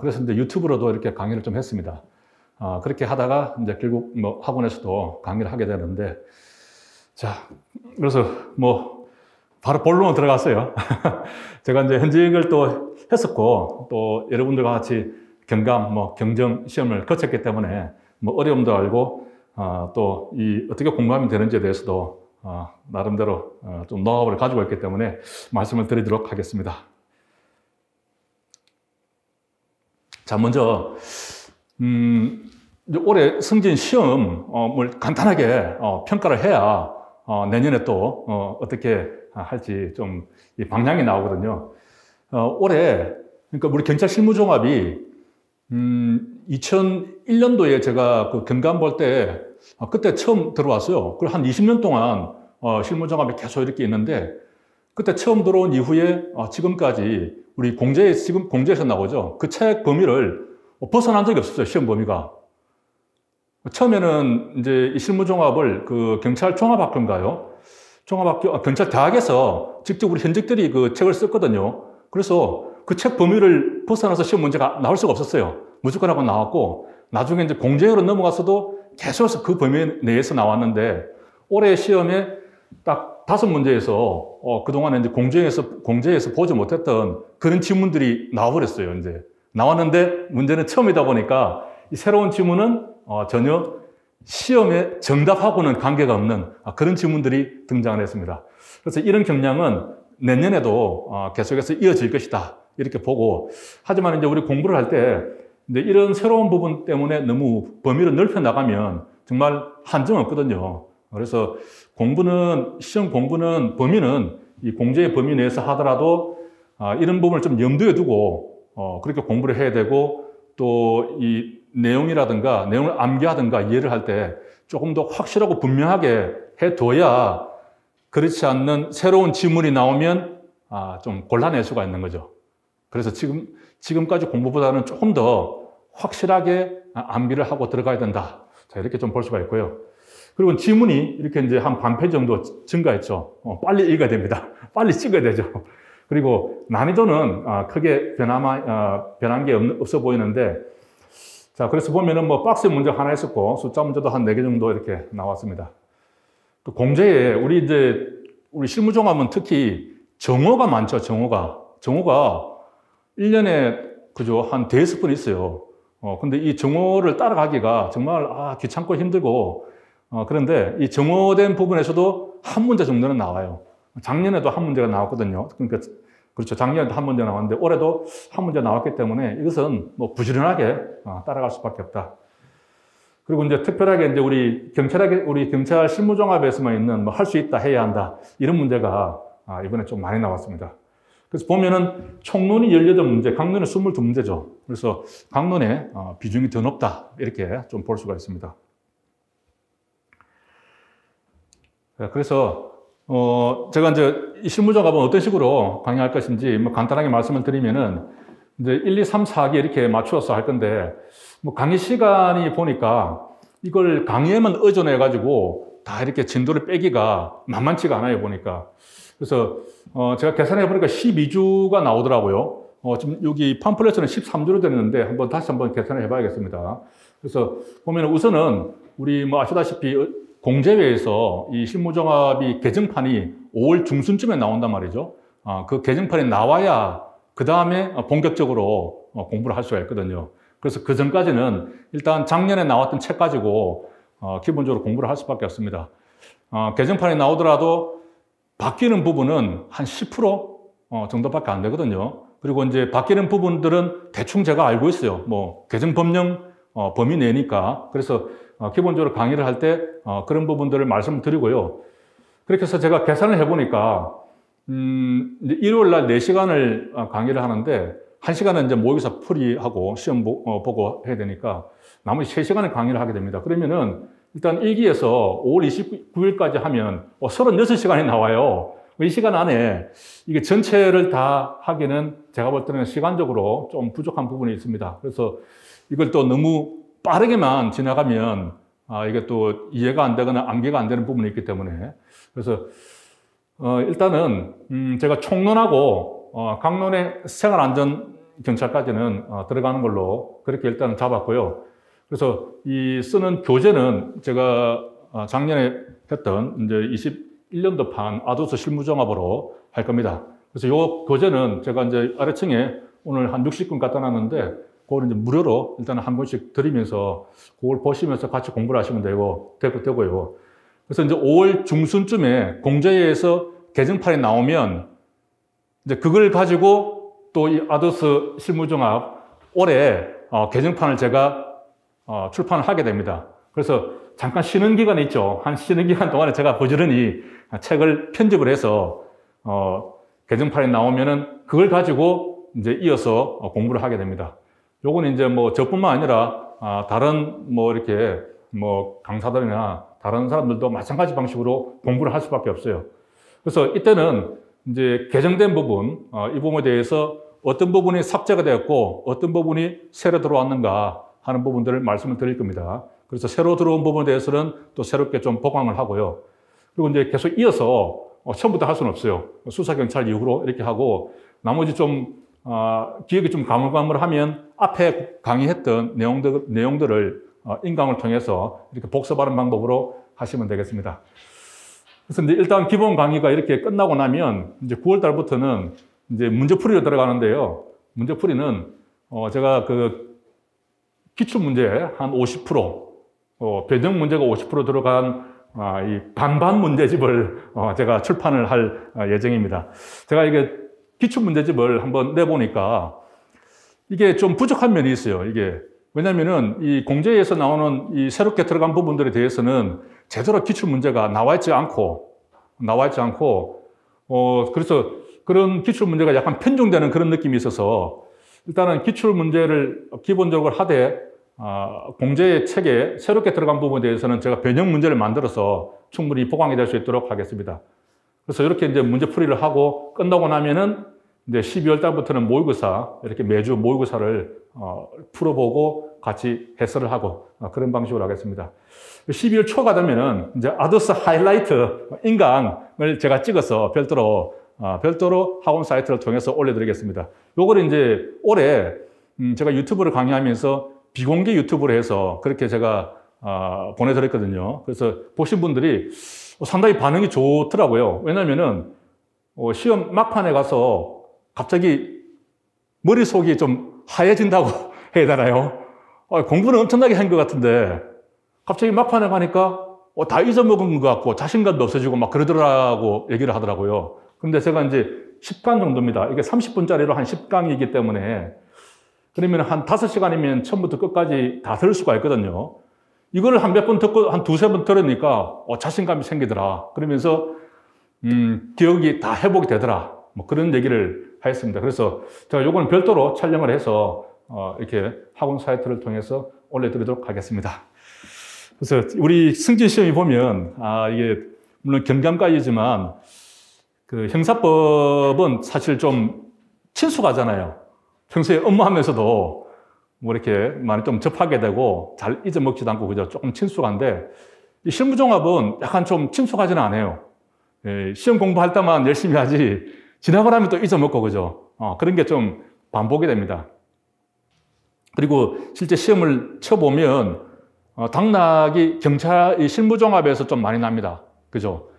그래서 이제 유튜브로도 이렇게 강의를 좀 했습니다. 그렇게 하다가 이제 결국 뭐 학원에서도 강의를 하게 되는데, 자, 그래서 뭐 바로 본론으로 들어갔어요. 제가 이제 현직을 또 했었고, 또 여러분들과 같이 경감, 뭐 경정 시험을 거쳤기 때문에 뭐 어려움도 알고, 또 이 어떻게 공부하면 되는지에 대해서도 나름대로 좀 노하우를 가지고 있기 때문에 말씀을 드리도록 하겠습니다. 자, 먼저 올해 승진 시험을 간단하게 평가를 해야 내년에 또 어떻게 할지 좀 이 방향이 나오거든요. 올해 그러니까 우리 경찰 실무종합이 2001년도에 제가 그 경감 볼 때 그때 처음 들어왔어요. 그리고 한 20년 동안 실무종합이 계속 이렇게 있는데, 그때 처음 들어온 이후에 지금까지 우리 지금 공제에서 나오죠. 그 책 범위를 벗어난 적이 없었어요. 시험 범위가. 처음에는 이제 이 실무종합을 그 경찰 종합학교인가요? 경찰 대학에서 직접 우리 현직들이 그 책을 썼거든요. 그래서 그 책 범위를 벗어나서 시험 문제가 나올 수가 없었어요. 무조건 하고 나왔고, 나중에 이제 공제로 넘어갔어도 계속해서 그 범위 내에서 나왔는데, 올해 시험에 딱 5문제에서 그동안에 이제 공제에서 보지 못했던 그런 지문들이 나와버렸어요. 이제 나왔는데 문제는 처음이다 보니까 이 새로운 지문은 전혀 시험에 정답하고는 관계가 없는 그런 지문들이 등장을 했습니다. 그래서 이런 경향은 내년에도 계속해서 이어질 것이다, 이렇게 보고, 하지만 이제 우리 공부를 할 때 이런 새로운 부분 때문에 너무 범위를 넓혀 나가면 정말 한정 없거든요. 그래서 시험 공부는 범위는 이 공제의 범위 내에서 하더라도 이런 부분을 좀 염두에 두고 그렇게 공부를 해야 되고, 또 이 내용을 암기하든가 이해를 할 때 조금 더 확실하고 분명하게 해둬야, 그렇지 않는 새로운 지문이 나오면 좀 곤란할 수가 있는 거죠. 그래서 지금까지 공부보다는 조금 더 확실하게 암기를 하고 들어가야 된다. 자, 이렇게 좀 볼 수가 있고요. 그리고 지문이 이렇게 이제 한 반 페이지 정도 증가했죠. 빨리 읽어야 됩니다. 빨리 찍어야 되죠. 그리고 난이도는 크게 변한 게 없어 보이는데, 자, 그래서 보면은 뭐 박스 문제 하나 있었고, 숫자 문제도 한 4개 정도 이렇게 나왔습니다. 또 공제에 우리 실무종합은 특히 정오가 많죠, 정오가 1년에 그죠, 한 대여섯 있어요. 근데 이 정오를 따라가기가 정말 귀찮고 힘들고, 그런데 이 정오된 부분에서도 한 문제 정도는 나와요. 작년에도 한 문제가 나왔거든요. 그러니까 그렇죠. 작년에도 한 문제 나왔는데 올해도 한 문제 나왔기 때문에 이것은 뭐 부지런하게 따라갈 수밖에 없다. 그리고 이제 특별하게 이제 우리 경찰 실무종합에서만 있는 뭐 할 수 있다, 해야 한다, 이런 문제가 이번에 좀 많이 나왔습니다. 그래서 보면은 총론이 18문제, 강론이 22문제죠. 그래서 강론의 비중이 더 높다, 이렇게 좀 볼 수가 있습니다. 그래서 제가 이제 이 실무종합은 어떤 식으로 강의할 것인지 뭐 간단하게 말씀을 드리면은 이제 1, 2, 3, 4기 이렇게 맞추어서 할 건데, 뭐 강의 시간이 보니까 이걸 강의에만 의존해가지고 다 이렇게 진도를 빼기가 만만치가 않아요, 보니까. 그래서 제가 계산해 보니까 12주가 나오더라고요. 지금 여기 팜플렛에는 13주로 되는데 다시 한번 계산을 해봐야겠습니다. 그래서 보면 우선은 우리 뭐 아시다시피 공제회에서 이 실무종합이 개정판이 5월 중순쯤에 나온단 말이죠. 그 개정판이 나와야 그 다음에 본격적으로 공부를 할 수가 있거든요. 그래서 그 전까지는 일단 작년에 나왔던 책 가지고 기본적으로 공부를 할 수밖에 없습니다. 개정판이 나오더라도 바뀌는 부분은 한 10% 정도밖에 안 되거든요. 그리고 이제 바뀌는 부분들은 대충 제가 알고 있어요. 뭐 개정 법령 범위 내니까. 그래서 기본적으로 강의를 할 때 그런 부분들을 말씀드리고요. 그렇게 해서 제가 계산을 해보니까 일요일 날 4시간을 강의를 하는데 1시간은 이제 모의고사 풀이하고 시험 보고 해야 되니까 나머지 3시간을 강의를 하게 됩니다. 그러면은 일단 1기에서 5월 29일까지 하면 36시간이 나와요. 이 시간 안에 이게 전체를 다 하기는 제가 볼 때는 시간적으로 좀 부족한 부분이 있습니다. 그래서 이걸 또 너무 빠르게만 지나가면 이게 또 이해가 안 되거나 암기가 안 되는 부분이 있기 때문에 그래서 일단은 제가 총론하고 강론의 생활안전경찰까지는 들어가는 걸로 그렇게 일단 잡았고요. 그래서 이 쓰는 교재는 제가 작년에 했던 이제 21년도판 아도스 실무종합으로 할 겁니다. 그래서 이 교재는 제가 이제 아래층에 오늘 한 60권 갖다 놨는데 그걸 이제 무료로 일단 한 권씩 드리면서 그걸 보시면서 같이 공부를 하시면 되고요. 그래서 이제 5월 중순쯤에 공제에서 개정판이 나오면 이제 그걸 가지고 또 이 아도스 실무종합 올해 개정판을 제가 출판을 하게 됩니다. 그래서 잠깐 쉬는 기간이 있죠. 한 쉬는 기간 동안에 제가 부지런히 책을 편집을 해서 개정판이 나오면은 그걸 가지고 이제 이어서 공부를 하게 됩니다. 요거는 이제 뭐 저뿐만 아니라 다른 뭐 이렇게 뭐 강사들이나 다른 사람들도 마찬가지 방식으로 공부를 할 수밖에 없어요. 그래서 이때는 이제 개정된 부분, 이 부분에 대해서 어떤 부분이 삭제가 되었고 어떤 부분이 새로 들어왔는가 하는 부분들을 말씀을 드릴 겁니다. 그래서 새로 들어온 부분에 대해서는 또 새롭게 좀 보강을 하고요. 그리고 이제 계속 이어서 처음부터 할 수는 없어요. 수사경찰 이후로 이렇게 하고 나머지 좀 기억이 좀 가물가물하면 앞에 강의했던 내용들을 인강을 통해서 이렇게 복습하는 방법으로 하시면 되겠습니다. 그래서 이제 일단 기본 강의가 이렇게 끝나고 나면 이제 9월 달부터는 이제 문제풀이로 들어가는데요. 문제풀이는 제가 그 기출문제 한 50%, 배정 문제가 50% 들어간 이 반반 문제집을 제가 출판을 할 예정입니다. 제가 이게 기출문제집을 한번 내보니까 이게 좀 부족한 면이 있어요. 이게 왜냐면은 이 공제에서 나오는 이 새롭게 들어간 부분들에 대해서는 제대로 기출문제가 나와 있지 않고 그래서 그런 기출문제가 약간 편중되는 그런 느낌이 있어서 일단은 기출문제를 기본적으로 하되 공제 책에 새롭게 들어간 부분에 대해서는 제가 변형 문제를 만들어서 충분히 보강이 될 수 있도록 하겠습니다. 그래서 이렇게 이제 문제풀이를 하고 끝나고 나면은 이제 12월 달부터는 모의고사, 이렇게 매주 모의고사를 풀어보고 같이 해설을 하고 그런 방식으로 하겠습니다. 12월 초가 되면은 이제 아도스 하이라이트 인강을 제가 찍어서 별도로 학원 사이트를 통해서 올려드리겠습니다. 요거를 이제 올해 제가 유튜브를 강의하면서 비공개 유튜브를 해서 그렇게 제가 보내드렸거든요. 그래서 보신 분들이 상당히 반응이 좋더라고요. 왜냐면은 시험 막판에 가서 갑자기 머릿속이 좀 하얘진다고 해야 되나요? 공부는 엄청나게 한 것 같은데 갑자기 막판에 가니까 다 잊어먹은 것 같고 자신감도 없어지고 막 그러더라고 얘기를 하더라고요. 근데 제가 이제 10강 정도입니다. 이게 30분짜리로 한 10강이기 때문에 그러면 한 5시간이면 처음부터 끝까지 다 들을 수가 있거든요. 이거를 한 몇 번 듣고 한 2-3번 들으니까 자신감이 생기더라. 그러면서 기억이 다 회복이 되더라. 뭐 그런 얘기를 하였습니다. 그래서 제가 요거는 별도로 촬영을 해서 이렇게 학원 사이트를 통해서 올려드리도록 하겠습니다. 그래서 우리 승진 시험이 보면 이게 물론 경감까지지만 그 형사법은 사실 좀 친숙하잖아요. 평소에 업무하면서도 뭐 이렇게 많이 좀 접하게 되고 잘 잊어먹지도 않고 그죠? 조금 친숙한데 이 실무종합은 약간 좀 친숙하지는 않아요. 시험 공부할 때만 열심히 하지 지나고 나면 또 잊어먹고 그죠? 그런 게 좀 반복이 됩니다. 그리고 실제 시험을 쳐보면 당락이 경찰 이 실무종합에서 좀 많이 납니다. 그죠?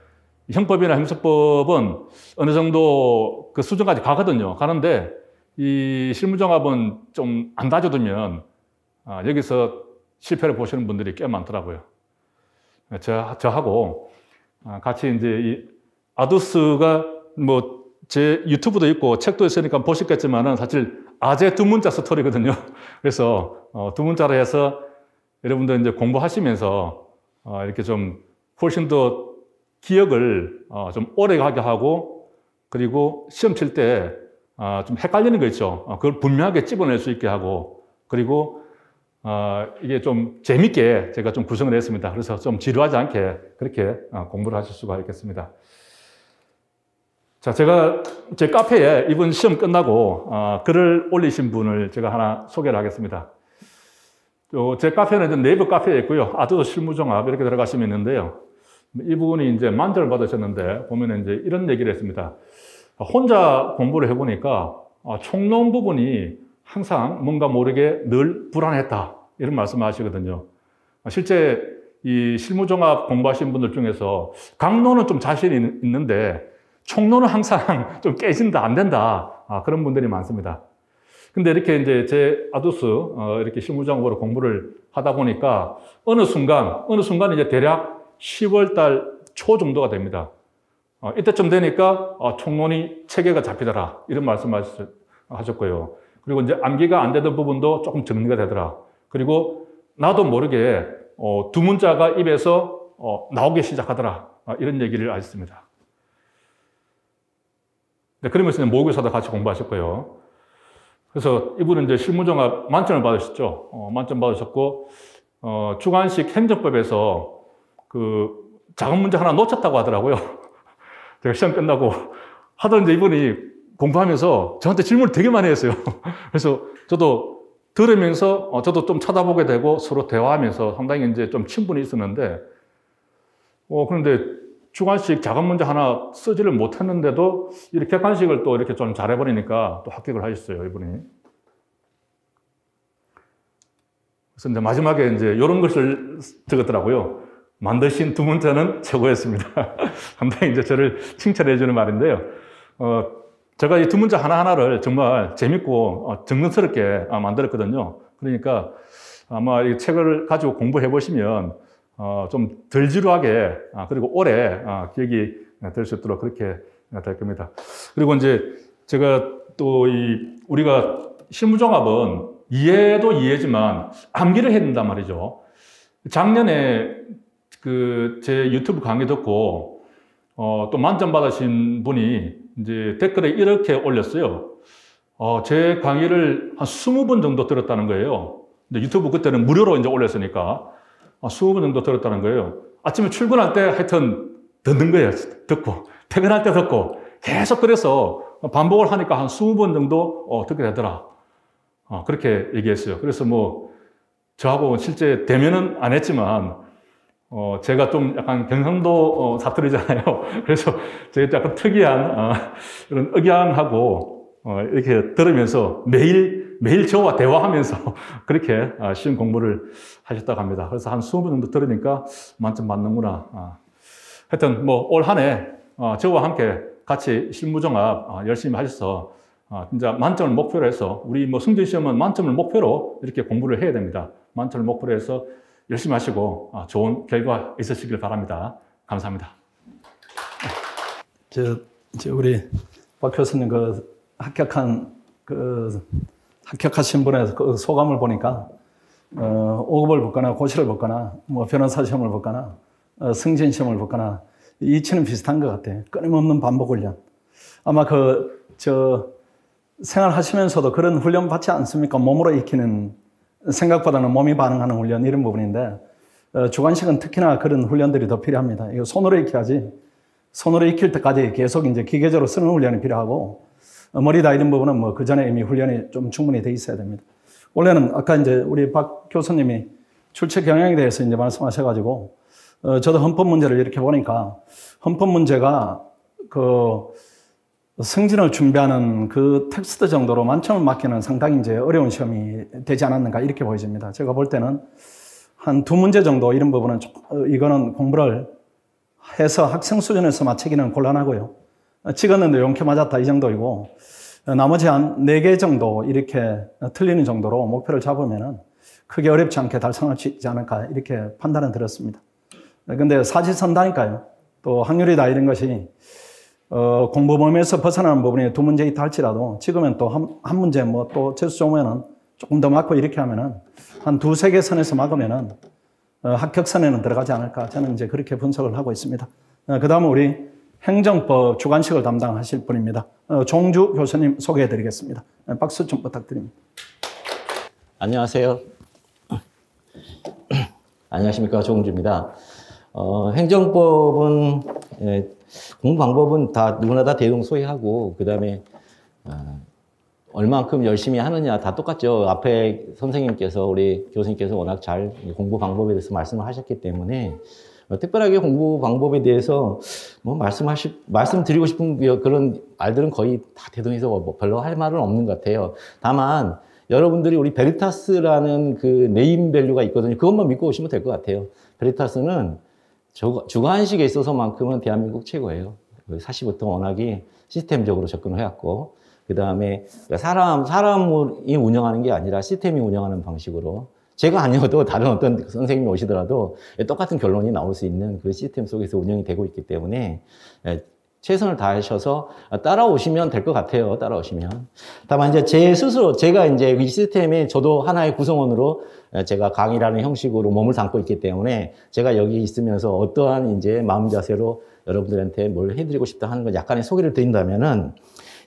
형법이나 형사법은 어느 정도 그 수준까지 가거든요. 가는데 이 실무종합은 좀 안 다져두면 여기서 실패를 보시는 분들이 꽤 많더라고요. 저하고 같이 이제 이 아도스가 뭐 제 유튜브도 있고 책도 있으니까 보셨겠지만은 사실 아재 두 문자 스토리거든요. 그래서 두 문자로 해서 여러분들 이제 공부하시면서 이렇게 좀 훨씬 더 기억을 좀 오래 가게 하고, 그리고 시험 칠 때 좀 헷갈리는 거 있죠. 그걸 분명하게 집어낼 수 있게 하고, 그리고 이게 좀 재밌게 제가 좀 구성을 했습니다. 그래서 좀 지루하지 않게 그렇게 공부를 하실 수가 있겠습니다. 자, 제가 제 카페에 이번 시험 끝나고 글을 올리신 분을 제가 하나 소개를 하겠습니다. 제 카페는 네이버 카페에 있고요. 아두도 실무종합 이렇게 들어가시면 있는데요. 이분이 이제 만점을 받으셨는데 보면 이제 이런 얘기를 했습니다. 혼자 공부를 해보니까 총론 부분이 항상 뭔가 모르게 늘 불안했다. 이런 말씀을 하시거든요. 실제 이 실무종합 공부하신 분들 중에서 강론은 좀 자신이 있는데 총론은 항상 좀 깨진다, 안 된다. 그런 분들이 많습니다. 근데 이렇게 이제 제 아두스, 이렇게 실무종합으로 공부를 하다 보니까 어느 순간 이제 대략 10월 달 초 정도가 됩니다. 이때쯤 되니까 총론이 체계가 잡히더라. 이런 말씀 하셨고요. 그리고 이제 암기가 안 되던 부분도 조금 정리가 되더라. 그리고 나도 모르게 두 문자가 입에서 나오기 시작하더라. 이런 얘기를 하셨습니다. 네, 그러면서 모의고사도 같이 공부하셨고요. 그래서 이분은 이제 실무종합 만점을 받으셨죠. 만점 받으셨고, 주관식 행정법에서 그 작은 문제 하나 놓쳤다고 하더라고요. 제가 시험 끝나고 하던 이제 이분이 공부하면서 저한테 질문을 되게 많이 했어요. 그래서 저도 들으면서 저도 좀 쳐다보게 되고 서로 대화하면서 상당히 이제 좀 친분이 있었는데, 그런데 주관식 작은 문제 하나 쓰지를 못했는데도 이렇게 객관식을 또 이렇게 좀 잘해버리니까 또 합격을 하셨어요, 이분이. 그래서 이제 마지막에 이제 이런 것을 적었더라고요. 만드신 두 문자는 최고였습니다. 상당히 이제 저를 칭찬해주는 말인데요. 제가 이 두 문자 하나하나를 정말 재밌고 정성스럽게 만들었거든요. 그러니까 아마 이 책을 가지고 공부해 보시면 좀 덜 지루하게 그리고 오래 기억이 될 수 있도록 그렇게 될 겁니다. 그리고 이제 제가 또 우리가 실무종합은 이해도 이해지만 암기를 해야 된단 말이죠. 작년에 제 유튜브 강의 듣고 또 만점 받으신 분이 이제 댓글에 이렇게 올렸어요. 제 강의를 한 20번 정도 들었다는 거예요. 근데 유튜브 그때는 무료로 이제 올렸으니까 20번 정도 들었다는 거예요. 아침에 출근할 때 하여튼 듣는 거예요. 듣고 퇴근할 때 듣고 계속 그래서 반복을 하니까 한 20번 정도 듣게 되더라. 그렇게 얘기했어요. 그래서 뭐 저하고 실제 대면은 안 했지만 제가 좀 약간 경상도 사투리잖아요. 그래서 제가 약간 특이한 이런 억양하고 이렇게 들으면서 매일 저와 대화하면서 그렇게 시험 공부를 하셨다고 합니다. 그래서 한 20분 정도 들으니까 만점 받는구나. 하여튼 뭐 올 한 해 저와 함께 같이 실무종합 열심히 하셔서 진짜 만점을 목표로 해서 우리 뭐 승진시험은 만점을 목표로 이렇게 공부를 해야 됩니다. 만점을 목표로 해서 열심히 하시고 좋은 결과 있으시길 바랍니다. 감사합니다. 우리 박 교수님 합격하신 분의 그 소감을 보니까 5급을 붙거나 고시를 붙거나 뭐 변호사 시험을 붙거나 승진 시험을 붙거나 이치는 비슷한 것 같아요. 끊임없는 반복 훈련. 아마 생활하시면서도 그런 훈련 받지 않습니까? 몸으로 익히는, 생각보다는 몸이 반응하는 훈련, 이런 부분인데, 주관식은 특히나 그런 훈련들이 더 필요합니다. 이거 손으로 익혀야지, 손으로 익힐 때까지 계속 이제 기계적으로 쓰는 훈련이 필요하고, 머리 다이는 부분은 뭐 그 전에 이미 훈련이 좀 충분히 돼 있어야 됩니다. 원래는 아까 이제 우리 박 교수님이 출제 경향에 대해서 이제 말씀하셔가지고, 저도 헌법 문제를 이렇게 보니까, 헌법 문제가 승진을 준비하는 그 텍스트 정도로 만점을 맞기는 상당히 이제 어려운 시험이 되지 않았는가 이렇게 보여집니다. 제가 볼 때는 한 2문제 정도 이런 부분은 이거는 공부를 해서 학생 수준에서 맞추기는 곤란하고요. 찍었는데 용케 맞았다 이 정도이고 나머지 한 4개 정도 이렇게 틀리는 정도로 목표를 잡으면은 크게 어렵지 않게 달성할 수 있지 않을까 이렇게 판단은 들었습니다. 근데 사지선다니까요. 또 확률이다 이런 것이 공부 범위에서 벗어나는 부분이 2문제 있다 할지라도 찍으면 또 한 문제 뭐 또 재수 좋으면은 조금 더 막고 이렇게 하면은 한 두세 개 선에서 막으면은 합격선에는 들어가지 않을까. 저는 이제 그렇게 분석을 하고 있습니다. 그 다음은 우리 행정법 주관식을 담당하실 분입니다. 종주 교수님 소개해 드리겠습니다. 박수 좀 부탁드립니다. 안녕하세요. 안녕하십니까. 종주입니다. 행정법은, 공부 방법은 다 누구나 다 대동소이하고, 그 다음에, 얼만큼 열심히 하느냐 다 똑같죠. 앞에 선생님께서, 우리 교수님께서 워낙 잘 공부 방법에 대해서 말씀을 하셨기 때문에, 특별하게 공부 방법에 대해서 뭐 말씀드리고 싶은 그런 말들은 거의 다 대동해서 뭐 별로 할 말은 없는 것 같아요. 다만, 여러분들이 우리 베리타스라는 그 네임 밸류가 있거든요. 그것만 믿고 오시면 될 것 같아요. 베리타스는 주관식에 있어서만큼은 대한민국 최고예요. 사시부터 워낙에 시스템적으로 접근을 해왔고, 그 다음에 사람이 운영하는 게 아니라 시스템이 운영하는 방식으로, 제가 아니어도 다른 어떤 선생님이 오시더라도 똑같은 결론이 나올 수 있는 그 시스템 속에서 운영이 되고 있기 때문에 최선을 다하셔서 따라오시면 될 것 같아요. 따라오시면. 다만 이제 제 스스로, 제가 이제 이 시스템에 저도 하나의 구성원으로 제가 강의라는 형식으로 몸을 담고 있기 때문에 제가 여기 있으면서 어떠한 이제 마음 자세로 여러분들한테 뭘 해드리고 싶다 하는 건 약간의 소개를 드린다면은,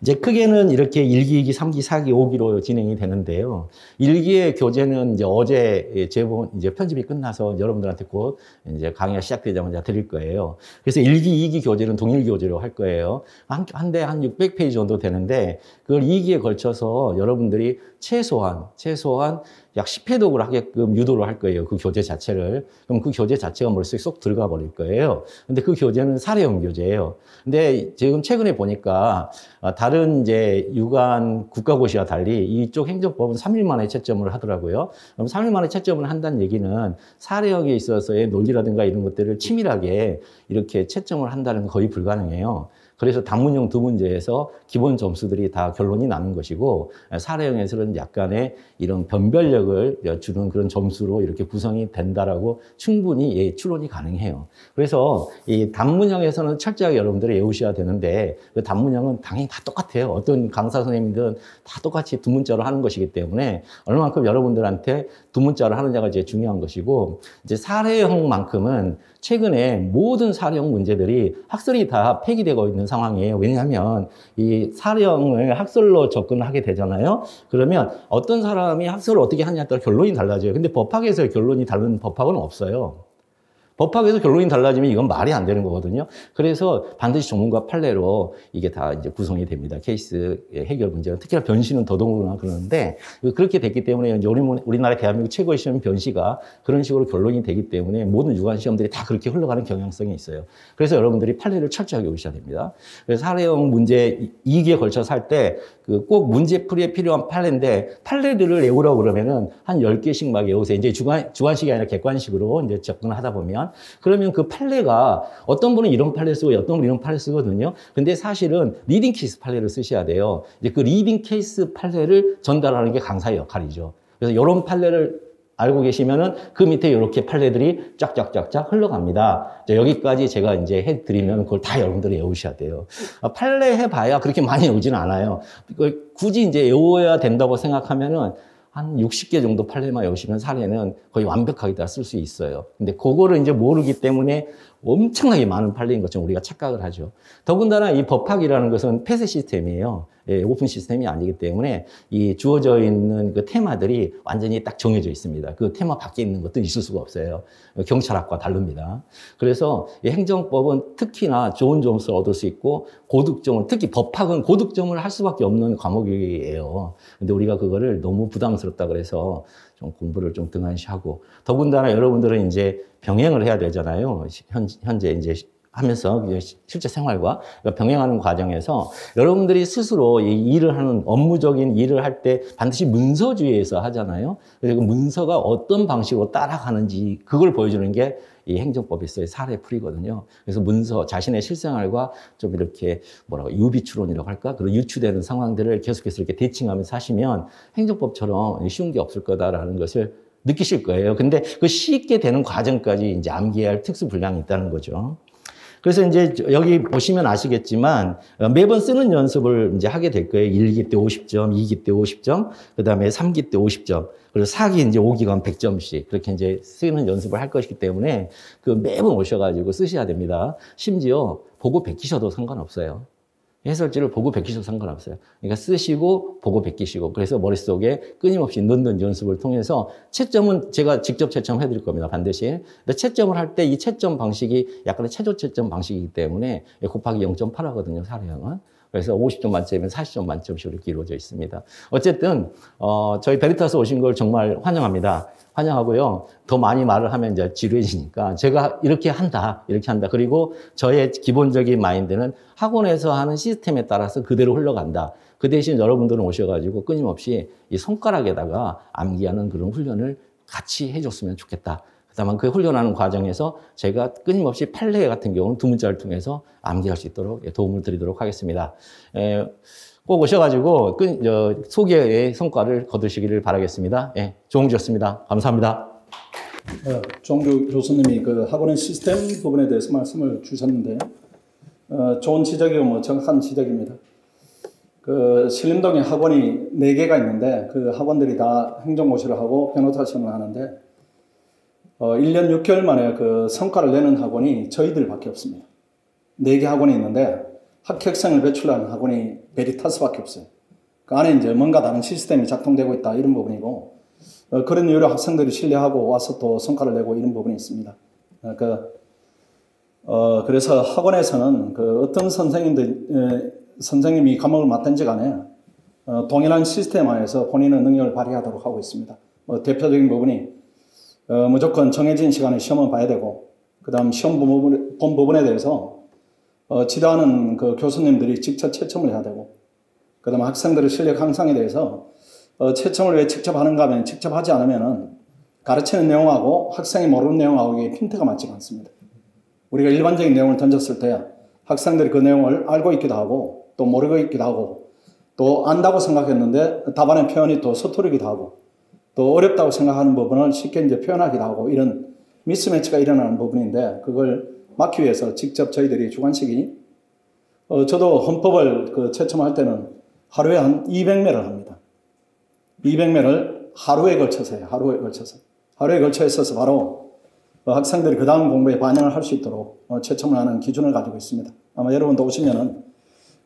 이제 크게는 이렇게 1기, 2기, 3기, 4기, 5기로 진행이 되는데요. 1기의 교재는 이제 어제 제본 이제 편집이 끝나서 여러분들한테 곧 이제 강의가 시작되자마자 드릴 거예요. 그래서 1기, 2기 교재는 동일 교재로 할 거예요. 한 대 한 600페이지 정도 되는데, 그걸 2기에 걸쳐서 여러분들이 최소한 약 10회독을 하게끔 유도를 할 거예요. 그 교재 자체를. 그럼 그 교재 자체가 머릿속에 쏙 들어가 버릴 거예요. 근데 그 교재는 사례형 교재예요. 근데 지금 최근에 보니까 다른 이제 유관 국가고시와 달리 이쪽 행정법은 3일 만에 채점을 하더라고요. 그럼 3일 만에 채점을 한다는 얘기는 사례형에 있어서의 논리라든가 이런 것들을 치밀하게 이렇게 채점을 한다는 건 거의 불가능해요. 그래서 단문형 두 문제에서 기본 점수들이 다 결론이 나는 것이고, 사례형에서는 약간의 이런 변별력을 주는 그런 점수로 이렇게 구성이 된다라고 충분히 추론이 가능해요. 그래서 이 단문형에서는 철저하게 여러분들이 외우셔야 되는데, 그 단문형은 당연히 다 똑같아요. 어떤 강사 선생님들은 다 똑같이 두 문자로 하는 것이기 때문에 얼마만큼 여러분들한테 두 문자로 하느냐가 이제 중요한 것이고, 이제 사례형만큼은 최근에 모든 사례형 문제들이 학설이 다 폐기되고 있는 상황이에요. 왜냐하면 이 사례형을 학설로 접근을 하게 되잖아요. 그러면 어떤 사람이 학설을 어떻게 하냐에 따라 결론이 달라져요. 근데 법학에서 결론이 다른 법학은 없어요. 법학에서 결론이 달라지면 이건 말이 안 되는 거거든요. 그래서 반드시 전문가 판례로 이게 다 이제 구성이 됩니다. 케이스 해결 문제는. 특히나 변시는 더더구나 그러는데, 그렇게 됐기 때문에 이제 우리나라 대한민국 최고의 시험 변시가 그런 식으로 결론이 되기 때문에 모든 유관 시험들이 다 그렇게 흘러가는 경향성이 있어요. 그래서 여러분들이 판례를 철저하게 오셔야 됩니다. 그래서 사례형 문제 2기에 걸쳐서 할 때 꼭 문제풀이에 필요한 판례인데, 판례들을 외우라고 그러면은 한 10개씩 막 외우세요. 이제 주관식이 아니라 객관식으로 이제 접근을 하다 보면, 그러면 그 판례가 어떤 분은 이런 판례 쓰고 어떤 분은 이런 판례 쓰거든요. 근데 사실은 리딩 케이스 판례를 쓰셔야 돼요. 이제 그 리딩 케이스 판례를 전달하는 게 강사의 역할이죠. 그래서 이런 판례를 알고 계시면은 그 밑에 이렇게 판례들이 쫙쫙쫙쫙 흘러갑니다. 여기까지 제가 이제 해드리면 그걸 다 여러분들이 외우셔야 돼요. 판례 해봐야 그렇게 많이 외우지는 않아요. 굳이 이제 외워야 된다고 생각하면은 한 60개 정도 판례만 외우시면 사례는 거의 완벽하게 다 쓸 수 있어요. 근데 그거를 이제 모르기 때문에 엄청나게 많은 판례인 것처럼 우리가 착각을 하죠. 더군다나 이 법학이라는 것은 폐쇄 시스템이에요. 오픈 시스템이 아니기 때문에 이 주어져 있는 그 테마들이 완전히 딱 정해져 있습니다. 그 테마 밖에 있는 것도 있을 수가 없어요. 경찰학과 다릅니다. 그래서 이 행정법은 특히나 좋은 점수를 얻을 수 있고, 고득점을, 특히 법학은 고득점을 할 수밖에 없는 과목이에요. 근데 우리가 그거를 너무 부담스럽다 그래서 좀 공부를 좀 등한시하고, 더군다나 여러분들은 이제 병행을 해야 되잖아요. 현재 이제 하면서 실제 생활과 병행하는 과정에서 여러분들이 스스로 이 일을 하는 업무적인 일을 할 때 반드시 문서주의에서 하잖아요. 그래서 그 문서가 어떤 방식으로 따라가는지 그걸 보여주는 게 이 행정법에서의 사례풀이거든요. 그래서 문서, 자신의 실생활과 좀 이렇게 유비추론이라고 할까? 그런 유추되는 상황들을 계속해서 이렇게 대칭하면서 하시면 행정법처럼 쉬운 게 없을 거다라는 것을 느끼실 거예요. 근데 그 쉽게 되는 과정까지 이제 암기해야 할 특수 분량이 있다는 거죠. 그래서 이제 여기 보시면 아시겠지만 매번 쓰는 연습을 이제 하게 될 거예요. 1기 때 50점, 2기 때 50점, 그 다음에 3기 때 50점, 그리고 4기 이제 5기간 100점씩 그렇게 이제 쓰는 연습을 할 것이기 때문에 그 매번 오셔가지고 쓰셔야 됩니다. 심지어 보고 베끼셔도 상관없어요. 해설지를 보고 베끼셔도 상관없어요. 그러니까 쓰시고 보고 베끼시고 그래서 머릿속에 끊임없이 넣는 연습을 통해서 채점은 제가 직접 채점해 드릴 겁니다. 반드시. 근데 채점을 할 때 이 채점 방식이 약간의 최저 채점 방식이기 때문에 곱하기 0.8 하거든요. 사례형은. 그래서 50점 만점이면 40점 만점식으로 이렇게 이루어져 있습니다. 어쨌든 저희 베리타스 오신 걸 정말 환영합니다. 환영하고요. 더 많이 말을 하면 이제 지루해지니까 제가 이렇게 한다. 그리고 저의 기본적인 마인드는 학원에서 하는 시스템에 따라서 그대로 흘러간다. 그 대신 여러분들은 오셔가지고 끊임없이 이 손가락에다가 암기하는 그런 훈련을 같이 해줬으면 좋겠다. 다만 그 훈련하는 과정에서 제가 끊임없이 판례 같은 경우는 두 문자를 통해서 암기할 수 있도록 도움을 드리도록 하겠습니다. 꼭 오셔가지고 소개의 성과를 거두시기를 바라겠습니다. 예, 조홍주였습니다. 감사합니다. 조홍주 교수님이 그 학원의 시스템 부분에 대해서 말씀을 주셨는데 좋은 지적이고 정확한 지적입니다. 그 신림동에 학원이 4개가 있는데 그 학원들이 다 행정고시를 하고 변호사 시험을 하는데 1년 6개월 만에 그 성과를 내는 학원이 저희들밖에 없습니다. 4개 학원이 있는데 합격생을 배출하는 학원이 베리타스밖에 없어요. 그 안에 이제 뭔가 다른 시스템이 작동되고 있다 이런 부분이고 그런 이유로 학생들이 신뢰하고 와서 또 성과를 내고 이런 부분이 있습니다. 그래서 학원에서는 그 어떤 선생님이 과목을 맡든지 간에 동일한 시스템 하에서 본인의 능력을 발휘하도록 하고 있습니다. 대표적인 부분이 무조건 정해진 시간에 시험을 봐야 되고 그 다음 시험 본 부분에 대해서 지도하는 그 교수님들이 직접 채점을 해야 되고 그 다음에 학생들의 실력 향상에 대해서 채점을 왜 직접 하는가 하면 직접 하지 않으면은 가르치는 내용하고 학생이 모르는 내용하고 이게 핀트가 맞지가 않습니다. 우리가 일반적인 내용을 던졌을 때 학생들이 그 내용을 알고 있기도 하고 또 모르고 있기도 하고 또 안다고 생각했는데 답안의 표현이 또 서투르기도 하고 또 어렵다고 생각하는 부분을 쉽게 이제 표현하기도 하고 이런 미스매치가 일어나는 부분인데 그걸 막기 위해서 직접 저희들이 주관식이 저도 헌법을 그 채점할 때는 하루에 한 200매를 합니다. 200매를 하루에 걸쳐서 해요. 하루에 걸쳐 있어서 바로 학생들이 그 다음 공부에 반영을 할 수 있도록 채점을 하는 기준을 가지고 있습니다. 아마 여러분도 오시면은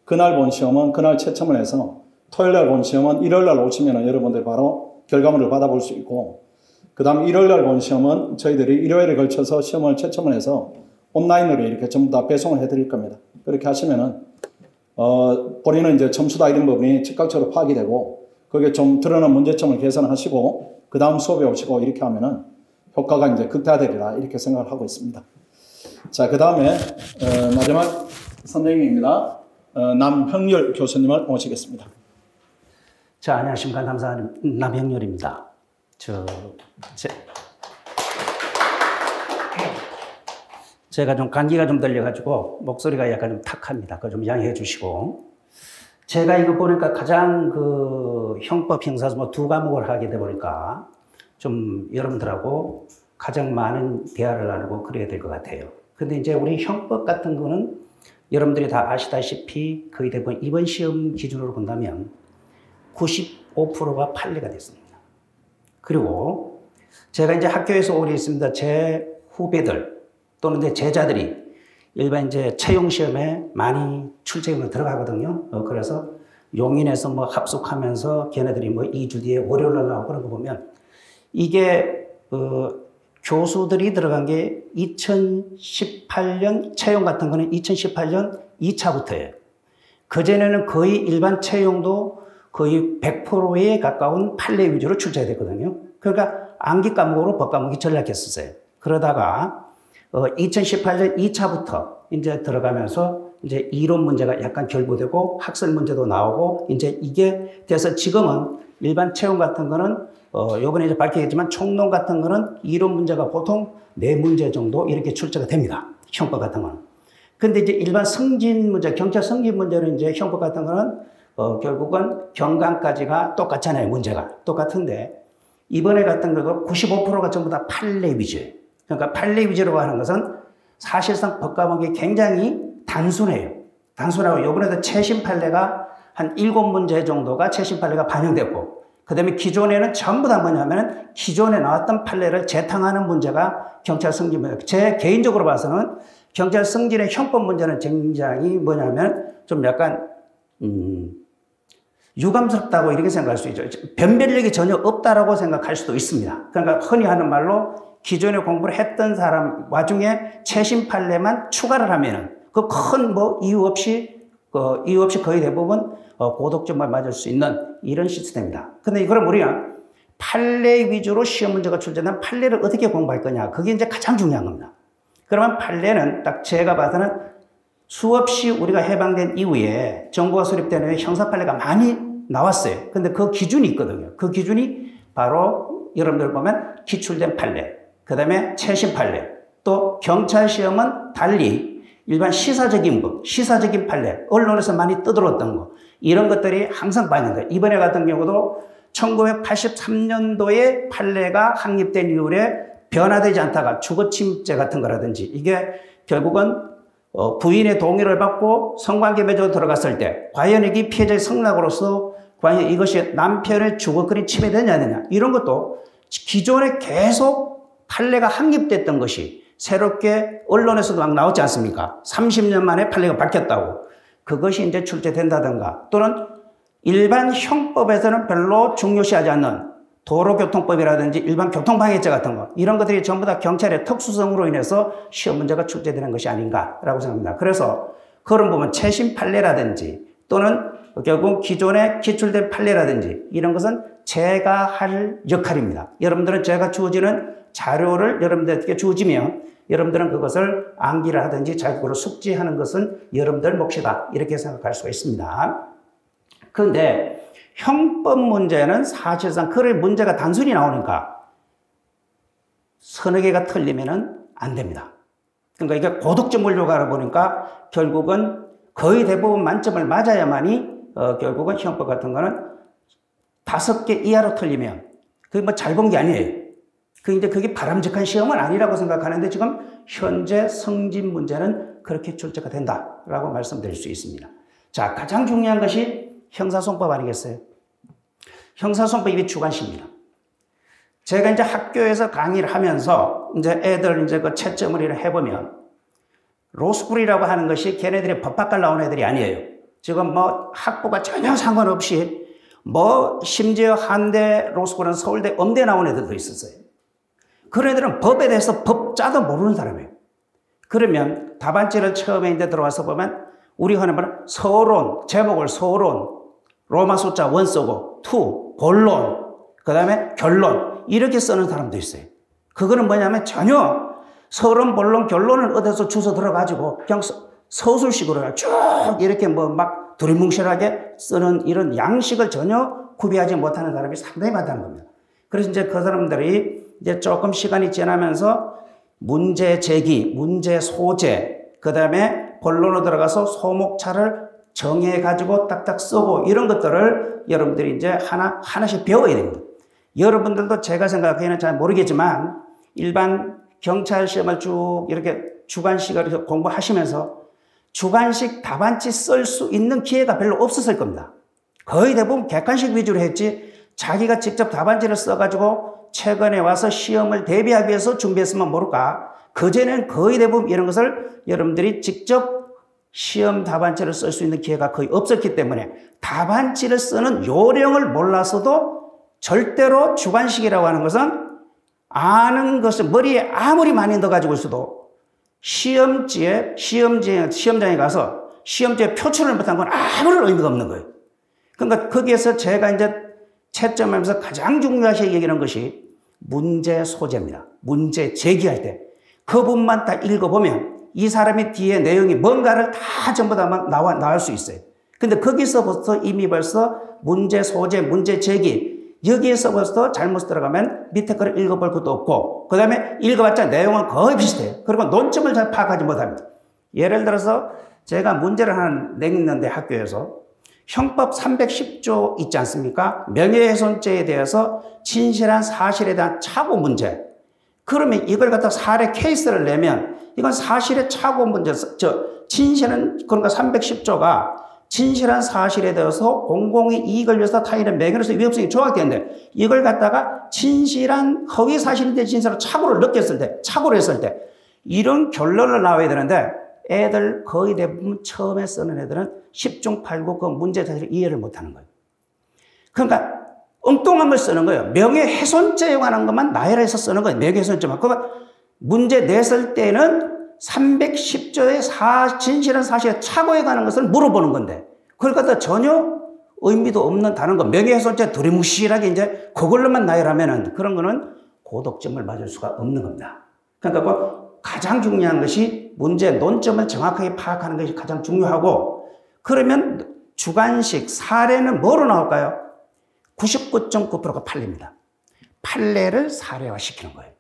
그날 본 시험은 그날 채점을 해서 토요일 날 본 시험은 일요일 날 오시면은 여러분들 바로 결과물을 받아볼 수 있고 그 다음 일요일 날 본 시험은 저희들이 일요일에 걸쳐서 시험을 채점을 해서 온라인으로 이렇게 전부 다 배송을 해드릴 겁니다. 그렇게 하시면은 본인은 이제 점수다 이런 부분이 즉각적으로 파악이 되고 거기에 좀 드러난 문제점을 개선하시고 그 다음 수업에 오시고 이렇게 하면은 효과가 이제 극대화되리라 이렇게 생각을 하고 있습니다. 자, 그 다음에 마지막 선생님입니다. 남형렬 교수님을 모시겠습니다. 자, 안녕하십니까. 남형렬입니다. 제가 좀 감기가 좀 들려가지고 목소리가 약간 좀 탁합니다. 그거 좀 양해해 주시고. 제가 이거 보니까 가장 그 형법, 형사서 뭐 2과목을 하게 돼 보니까 좀 여러분들하고 가장 많은 대화를 나누고 그래야 될 것 같아요. 근데 이제 우리 형법 같은 거는 여러분들이 다 아시다시피 거의 대부분 이번 시험 기준으로 본다면 95%가 판례가 됐습니다. 그리고 제가 이제 학교에서 오래 있습니다. 제 후배들 또는 내 제자들이 일반 이제 채용 시험에 많이 출제형을 들어가거든요. 그래서 용인에서 뭐 합숙하면서 걔네들이 뭐 2주 뒤에 월요일 날 나오고 그런 거 보면 이게 교수들이 들어간 게 2018년 채용 같은 거는 2018년 2차부터예요. 그전에는 거의 일반 채용도 거의 100%에 가까운 판례 위주로 출제가 됐거든요. 그러니까 암기 과목으로 법 과목이 전락했었어요. 그러다가 2018년 2차부터 이제 들어가면서 이제 이론 문제가 약간 결부되고 학설 문제도 나오고 이제 이게 돼서 지금은 일반 채용 같은 거는 요번에 이제 밝히겠지만 총론 같은 거는 이론 문제가 보통 4문제 정도 이렇게 출제가 됩니다. 형법 같은 거는. 근데 이제 일반 승진 문제, 경찰 승진 문제는 이제 형법 같은 거는 결국은 경감까지가 똑같잖아요. 문제가 똑같은데 이번에 같은 경우 95%가 전부 다 판례 위주예요. 그러니까 판례 위주로 하는 것은 사실상 법 과목이 굉장히 단순해요. 단순하고 이번에도 최신 판례가 한 7문제 정도가 최신 판례가 반영됐고, 그 다음에 기존에는 전부 다 뭐냐면 기존에 나왔던 판례를 재탕하는 문제가 경찰 승진 문제. 제 개인적으로 봐서는 경찰 승진의 형법 문제는 굉장히 뭐냐면 좀 약간 유감스럽다고 이렇게 생각할 수 있죠. 변별력이 전혀 없다라고 생각할 수도 있습니다. 그러니까 흔히 하는 말로 기존에 공부를 했던 사람 와중에 최신 판례만 추가를 하면은 그 큰 뭐 이유 없이 거의 대부분 고득점을 맞을 수 있는 이런 시스템입니다. 근데 그럼 우리가 판례 위주로 시험 문제가 출제된 판례를 어떻게 공부할 거냐. 그게 이제 가장 중요한 겁니다. 그러면 판례는 딱 제가 봐서는 수없이 우리가 해방된 이후에 정부가 수립된 후에 형사 판례가 많이 나왔어요. 근데 그 기준이 있거든요. 그 기준이 바로 여러분들 보면 기출된 판례, 그 다음에 최신 판례, 또 경찰 시험은 달리 일반 시사적인 판례, 언론에서 많이 떠들었던 거, 이런 것들이 항상 반영돼요. 이번에 같은 경우도 1983년도에 판례가 확립된 이후에 변화되지 않다가 주거침입죄 같은 거라든지, 이게 결국은 부인의 동의를 받고 성관계 맺어 들어갔을 때 과연 이게 피해자의 성락으로서 과연 이것이 남편의 주거권이 침해되냐 안 되냐, 이런 것도 기존에 계속 판례가 확립됐던 것이 새롭게 언론에서도 막 나오지 않습니까? 30년 만에 판례가 바뀌었다고. 그것이 이제 출제된다든가, 또는 일반 형법에서는 별로 중요시하지 않는 도로교통법이라든지 일반 교통방해죄 같은 거, 이런 것들이 전부 다 경찰의 특수성으로 인해서 시험 문제가 출제되는 것이 아닌가라고 생각합니다. 그래서 그런 부분 최신 판례라든지 또는 결국 기존에 기출된 판례라든지 이런 것은 제가 할 역할입니다. 여러분들은 제가 주어지는 자료를 여러분들에게 주어지면 여러분들은 그것을 암기를 하든지 자격으로 숙지하는 것은 여러분들 몫이다, 이렇게 생각할 수가 있습니다. 그런데 형법 문제는 사실상 그럴 문제가 단순히 나오니까 서너 개가 틀리면은 안 됩니다. 그러니까 이게 고득점을 요구하다 보니까 결국은 거의 대부분 만점을 맞아야만이 결국은 형법 같은 거는 5개 이하로 틀리면 그게 뭐 잘 본 게 아니에요. 그게 바람직한 시험은 아니라고 생각하는데 지금 현재 승진 문제는 그렇게 출제가 된다라고 말씀드릴 수 있습니다. 자, 가장 중요한 것이 형사소송법 아니겠어요? 형사소송법 이게 주관식입니다. 제가 이제 학교에서 강의를 하면서 이제 애들 이제 그 채점을 해보면 로스쿨이라고 하는 것이 걔네들이 법학과 나온 애들이 아니에요. 지금 뭐 학부가 전혀 상관없이 뭐 심지어 한대 로스쿨은 서울대 음대 나온 애들도 있었어요. 그런 애들은 법에 대해서 법자도 모르는 사람이에요. 그러면 답안지를 처음에 이제 들어와서 보면 우리 하는 말은 서론, 제목을 서론, 로마 숫자 1 쓰고 2, 본론, 그 다음에 결론, 이렇게 쓰는 사람도 있어요. 그거는 뭐냐면 전혀 서론, 본론, 결론을 얻어서 주워 들어가지고 그냥 서술식으로 쭉 이렇게 뭐 막 두리뭉실하게 쓰는 이런 양식을 전혀 구비하지 못하는 사람이 상당히 많다는 겁니다. 그래서 이제 그 사람들이 이제 조금 시간이 지나면서 문제 제기, 문제 소재, 그 다음에 본론으로 들어가서 소목차를 정해가지고 딱딱 쓰고 이런 것들을 여러분들이 이제 하나씩 배워야 됩니다. 여러분들도 제가 생각하기에는 잘 모르겠지만 일반 경찰 시험을 쭉 이렇게 주관식을 공부하시면서 주관식 답안지 쓸 수 있는 기회가 별로 없었을 겁니다. 거의 대부분 객관식 위주로 했지 자기가 직접 답안지를 써가지고 최근에 와서 시험을 대비하기 위해서 준비했으면 모를까. 그전에는 거의 대부분 이런 것을 여러분들이 직접 시험 답안지를 쓸 수 있는 기회가 거의 없었기 때문에 답안지를 쓰는 요령을 몰라서도 절대로 주관식이라고 하는 것은 아는 것을 머리에 아무리 많이 넣어가지고 있어도 시험장에 가서 시험지에 표출을 못한 건 아무런 의미가 없는 거예요. 그러니까 거기에서 제가 이제 채점하면서 가장 중요하게 얘기하는 것이 문제 소재입니다. 문제 제기할 때 그 부분만 딱 읽어보면 이 사람이 뒤에 내용이 뭔가를 다 전부 다 막 나올 수 있어요. 근데 거기서부터 이미 벌써 문제 소재, 문제 제기, 여기에서 벌써 잘못 들어가면 밑에 거를 읽어볼 것도 없고, 그 다음에 읽어봤자 내용은 거의 비슷해요. 그리고 논점을 잘 파악하지 못합니다. 예를 들어서 제가 문제를 하나 냈는데 학교에서 형법 310조 있지 않습니까? 명예훼손죄에 대해서 진실한 사실에 대한 착오 문제. 그러면 이걸 갖다 사례 케이스를 내면 이건 사실의 착오 문제, 진실은, 그러니까 310조가 진실한 사실에 대해서 공공의 이익을 위해서 타인의 명예로서 위협성이 조각되는데 이걸 갖다가 진실한 허위 사실인데 진실로 착오를 느꼈을 때, 착오를 했을 때 이런 결론을 나와야 되는데 애들 거의 대부분 처음에 쓰는 애들은 10중 8구 그 문제 자체를 이해를 못하는 거예요. 그러니까 엉뚱한 걸 쓰는 거예요. 명예훼손죄에 관한 것만 나열해서 쓰는 거예요. 명예훼손죄만. 그러니까 문제 냈을 때는 310조의 진실한 사실에 착오에 관한 것을 물어보는 건데 그걸 갖다 전혀 의미도 없는 다른 거 명예훼손죄 두리뭉실하게 이제 그걸로만 나열하면은 그런 거는 고독점을 맞을 수가 없는 겁니다. 그러니까 가장 중요한 것이 문제 논점을 정확하게 파악하는 것이 가장 중요하고 그러면 주관식 사례는 뭐로 나올까요? 99.9%가 판례입니다. 판례를 사례화시키는 거예요.